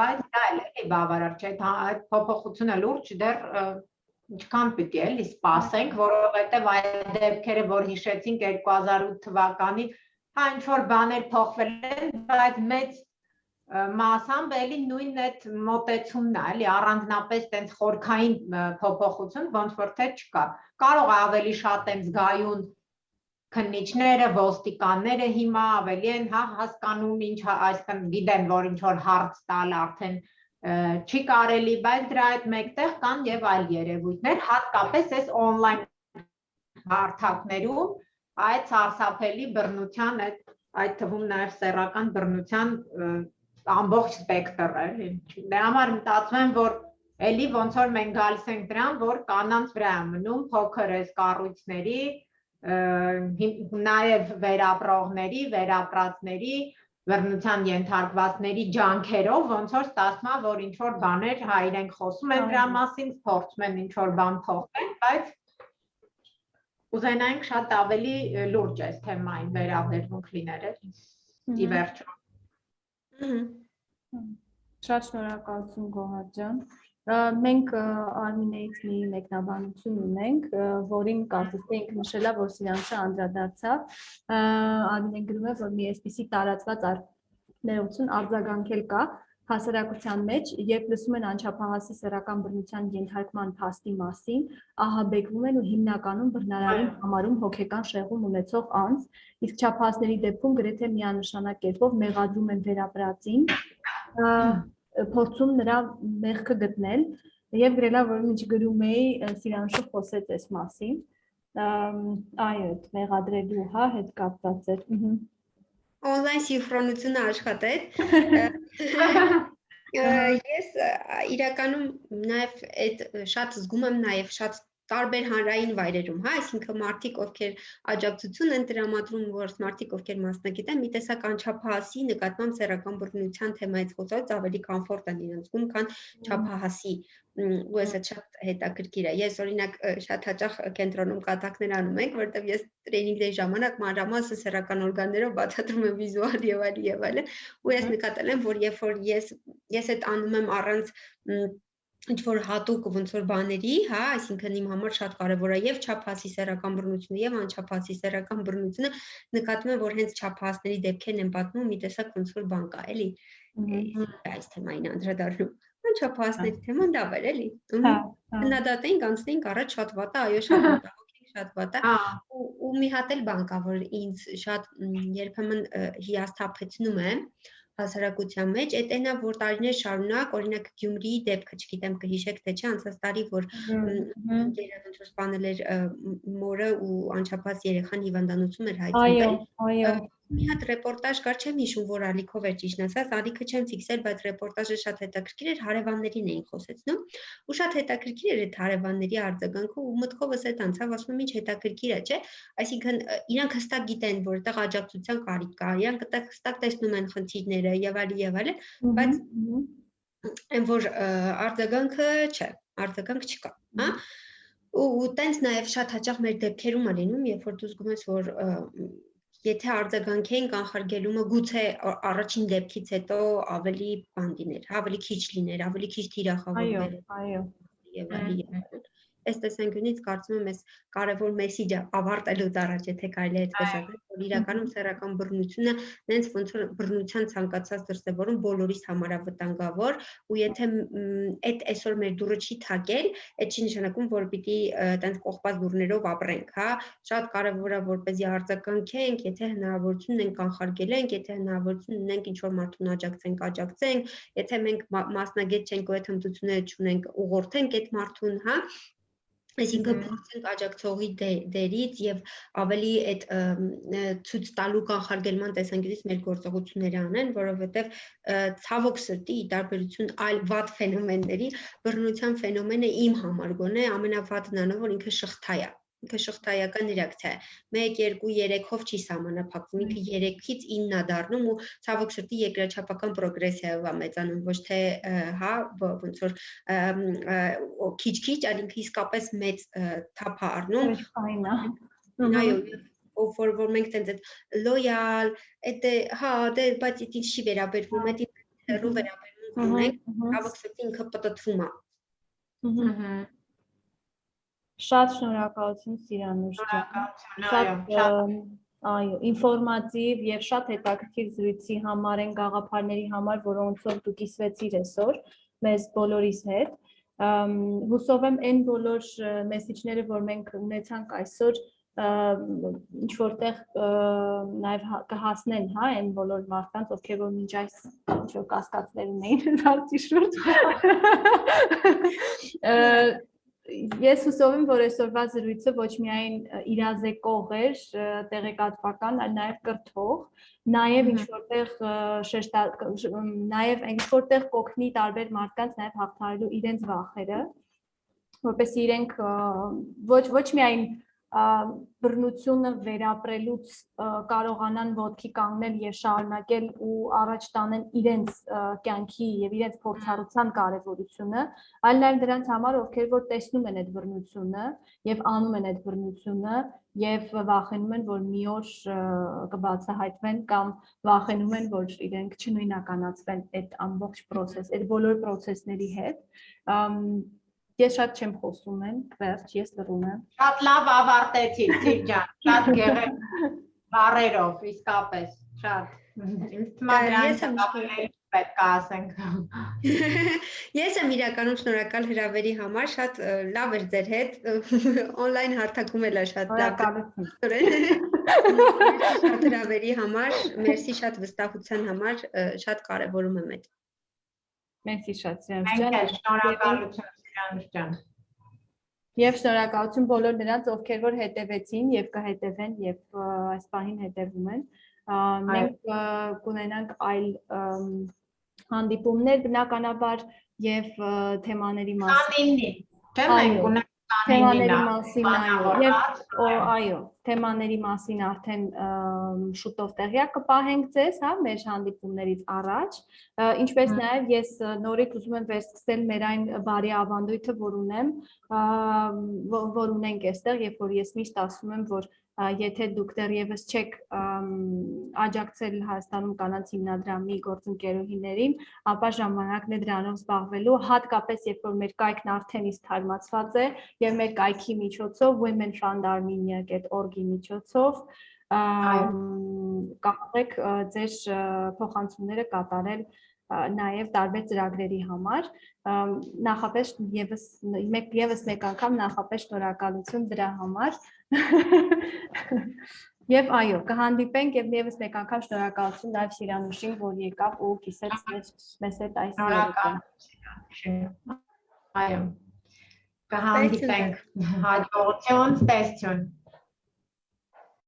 բայց դա էլ բավարար չէ, այդ փոփոխությունը լուրջ դեռ ինչքան պիտի էլի սպասենք, որովհետև այդ դեպքերը, որ հիշեցինք 2008 թվականին, հա ինչ որ բաներ փոխվել են, բայց մեծ մասամբ էլի նույն այդ մոտեցումն է, էլի առանձնապես տենց խորքային փոփոխություն ոնց որ թե չկա։ Կարող է ավելի շատ են զգայուն քննիչները, ոստիկանները հիմա ավելի են հասկանում ինչ այսքան գիտեն, որ ինչ որ հարց տալ արդեն չի կարելի, բայց դրա այդ մեկտեղ կան եւ այլ երևույթներ, հատկապես այս on-line հարթակներում այդ սարսափելի բռնության այդ թվում նաեւ սեռական բռնության ամբողջ սպեկտրը էլի։ Դրա համար մտածում եմ, որ էլի ոնց որ մենք գալիս ենք դրան, որ կանանց վրա է մնում փոքր այս կառույցների, նաև վերապրողների, վերապրածների, բռնության ենթարկվածների ջանքերով, ոնց որ ստացվում է, որ ինչ որ բաներ հա իրենք խոսում են դրա մասին, փորձում են ինչ որ բան փոխել, բայց ուզենայինք շատ ավելի լուրջ այս թեմային վերաբերմունք լիներ էլի։ Ի վերջո։ Շատ շնորհակալություն Գոհար ջան։ Մենք Արմինեից մի մեկնաբանություն ունենք, որին կարծես թե ինքը նշել է, որ Սիրանչը անդրադարձավ։ Արմինեն գրում է, որ մի այսպիսի տարածված ներողություն արձագանքել կա հասարակության մեջ, երբ լսում են անչափահասի սեռական բռնության ենթարկման փաստի մասին, ահաբեկվում են ու հիմնականում բռնարարին համարում հոգեկան շեղում ունեցող անձ, իսկ չափահասների դեպքում գրեթե միանշանակ կերպով մեղադրում են վերապրածին, փորձում նրա մեղքը գտնել եւ գրելա, որ ինչ գրում էի Սիրանուշը խոսեց այս մասին, այո, մեղադրելու հետ կապված էր։ Օնլայն սինխրոնությունը աշխատեց։ Ես իրականում նաև այդ շատ զգում եմ նաև շատ տարբեր հանրային վայրերում, հա, այսինքն մարդիկ, ովքեր աջակցություն են տրամադրում, որ մարդիկ, ովքեր մասնակից են, մի տեսակ անչափահասի նկատմամբ սեռական բռնության թեմայից խոսած ավելի կոմֆորտ են իրենց զգում, քան չափահասի, ու էսը շատ հետաքրքիր է։ Ես օրինակ շատ հաճախ կենտրոնում կատակներ անում ենք, որտեղ ես տրեյնինգների ժամանակ մանրամասն սեռական օրգաններով բացատրում եմ վիզուալ եւ այլն, ու ես նկատել եմ, որ երբ որ ես այդ անում եմ առանց ինչ որ հատուկ ոնց որ բաների, հա, այսինքն իմ համար շատ կարևոր է եւ չափահասի սեռական բռնությունը եւ անչափահասի սեռական բռնությունը, նկատում եմ, որ հենց չափահասների դեպքերն են պատմում, մի տեսակ ոնց որ բան կա, էլի։ Այս թեմային անդրադառնում։ Անչափահասների թեման դա էր, էլի։ Քննադատենք, անցնենք առաջ շատ վատ է, այո, շատ վատ է, օքեյ, շատ վատ է։ Ու մի հատ էլ բան կա, որ ինձ շատ երբեմն հիասթափեցնում է հասարակության մեջ, այդ այնա, որ տարիներ շարունակ, օրինակ Գյումրիի դեպքը, չգիտեմ կհիշեք թե չէ, անցած տարի, որ երևի ինչ որ սպանել էր մորը ու անչափահաս երեխան հիվանդանոցում էր հայտնվել։ Այո։ Մի հատ ռեպորտաժ կար, չեմ հիշում, որ ալիքով էր ճիշտ ասած, ալիքը չեմ ֆիքսել, բայց ռեպորտաժը շատ հետաքրքիր էր, հարևաններին էին խոսեցնում, ու շատ հետաքրքիր էր այդ հարևանների արձագանքը ու մտքովս այդ անցավ, ասում եմ, ինչ հետաքրքիր է, չէ՞, այսինքն իրանք հստակ գիտեն, որ այդտեղ աջակցության կարիք կա, իրանք այդտեղ հստակ տեսնում են խնդիրները եւ այլն, բայց այն որ արձագանքը չէ, արձագանք չկա, հա։ Ու տենց նաեւ շատ հաճախ մեր դեպքերում է լինում, երբ որ դու զգում ես, որ եթե արձագանքեին կանխարգելումը գուցե առաջին դեպքից հետո ավելի բան լիներ, ավելի քիչ լիներ, ավելի քիչ թիրախավորվեր։ Այո, եւ այլն։ Այս տեսանկյունից կարծում եմ, այս կարևոր մեսիջը ավարտելուց առաջ, եթե կարելի է այդպես ասել, որ իրականում սեռական բռնությունը նենց ոնց որ բռնության ցանկացած դրսևորում բոլորիս համար է վտանգավոր, ու եթե այդ այսօր մեր դուռը չի թակել, այդ չի նշանակում, որ պիտի տենց կողպած դուռներով ապրենք, հա, շատ կարևոր է որպեսզի արձագանքենք, եթե հնարավորություն ունենք կանխարգելենք, եթե հնարավորություն ունենք ինչ որ մարդուն աջակցենք, եթե մենք մասնագետ չենք ու այդ հմտությունները չունենք, ուղղորդենք այդ մարդուն, հա, այսինքն փորձենք աջակցողի դերից եւ ավելի այդ ցույց տալու կանխարգելման տեսանկյունից մեր գործողությունները անեն, որովհետեւ ցավոք սրտի ի տարբերություն այլ վատ ֆենոմենների, բռնության ֆենոմենը իմ համար գոնե ամենավատն անով, որ ինքը շղթա է, ինքը շղթայական ռեակցիա է 1 2 3-ով չի սահմանափակվում ինքը 3-ից 9-ա դառնում ու ցավոք սրտի երկրաչափական պրոգրեսիայով է մեծանում ոչ թե հա ոնց որ քիչ-քիչ այլ ինքը իսկապես մեծ թափ է առնում այո որ մենք տենց լոյալ էդ հա դե բայց դա չի վերաբերվում էդ հեռու վերաբերվում ունենք ցավոք սրտի ինքը պտտվում է Շատ շնորհակալություն Սիրանուշ ջան։ Այո, ինֆորմատիվ եւ շատ հետաքրքիր զրույցի համար են գաղափարների համար, որոնցով դու կիսվեցիր այսօր մեզ բոլորիս հետ։ Հուսով եմ այն բոլոր մեսեջները, որ մենք ունեցանք այսօր, ինչ որտեղ նաև կհասնեն, հա, այն բոլոր մարդկանց, ովքեր որ մինչ այս ինչ որ կասկածներ ունեին դարձի շուրջ։ Ես հուսով եմ, որ այսօրվա զրույցը ոչ միայն իրազեկող էր, տեղեկատվական, այլ նաև կրթող, նաև ինչ որտեղ կօգնի տարբեր մարդկանց նաև հաղթահարելու իրենց վախերը, որպեսզի իրենք ոչ միայն բռնությունը վերապրելուց կարողանան ոտքի կանգնել եւ շարունակել ու առաջ տանեն իրենց կյանքի եւ իրենց փորձառության կարեւորությունը, այլ նաեւ դրանց համար, ովքեր որ տեսնում են այդ բռնությունը եւ անում են այդ բռնությունը եւ վախենում են, որ մի օր կբացահայտվեն կամ վախենում են, որ իրենք չնույնականացվեն այդ ամբողջ process, այդ բոլոր process-ների հետ Ես շատ չեմ խոսում են, վերջ, ես լռում եմ։ Շատ լավ ավարտեցիր, Ծիր ջան, շատ գեղեցիկ բառերով, իսկապես, շատ։ Ինձ թվում է դրանից պետք է ասենք։ Ես եմ իրականում շնորհակալ հրավերի համար, շատ լավ էր ձեր հետ, on-line հարթակում էլ է շատ լավ։ Շատ հրավերի համար, մերսի շատ վստահության համար, շատ կարևորում եմ այդ։ Մերսի շատ, շնորհակալություն։ Եվ շնորհակալություն բոլոր նրանց, ովքեր որ հետևեցին եւ կհետևեն եւ այս պահին հետևում են։ Մենք կունենանք այլ հանդիպումներ բնականաբար եւ թեմաների մասին։ Չէ՞ մենք ունենք թեմաների մասին այո, թեմաների մասին արդեն շուտով տեղյակ կպահենք ձեզ, հա, մեր հանդիպումներից առաջ, ինչպես նաև ես նորից ուզում եմ վերսկսել մեր այն բարի ավանդույթը, որ ունենք այստեղ, երբ որ ես միշտ ասում եմ, որ եթե դուք դեռևս չեք աջակցել Հայաստանում կանանց հիմնադրամի գործընկերուհիներին, ապա ժամանակն է դրանով զբաղվելու, հատկապես երբ որ մեր կայքն արդեն իսկ թարմացված է եւ մեր կայքի միջոցով womenfundarmenia.org-ի միջոցով կարող եք ձեր փոխանցումները կատարել նաև տարբեր ծրագրերի համար նախապես եւս մեկ անգամ նախապես շնորհակալություն դրա համար եւ այո կհանդիպենք եւ եւս մեկ անգամ շնորհակալություն նաև Սիրանուշին որ եկավ ու կիսեց մեզ հետ այս այո կհանդիպենք հաջողություն տեսություն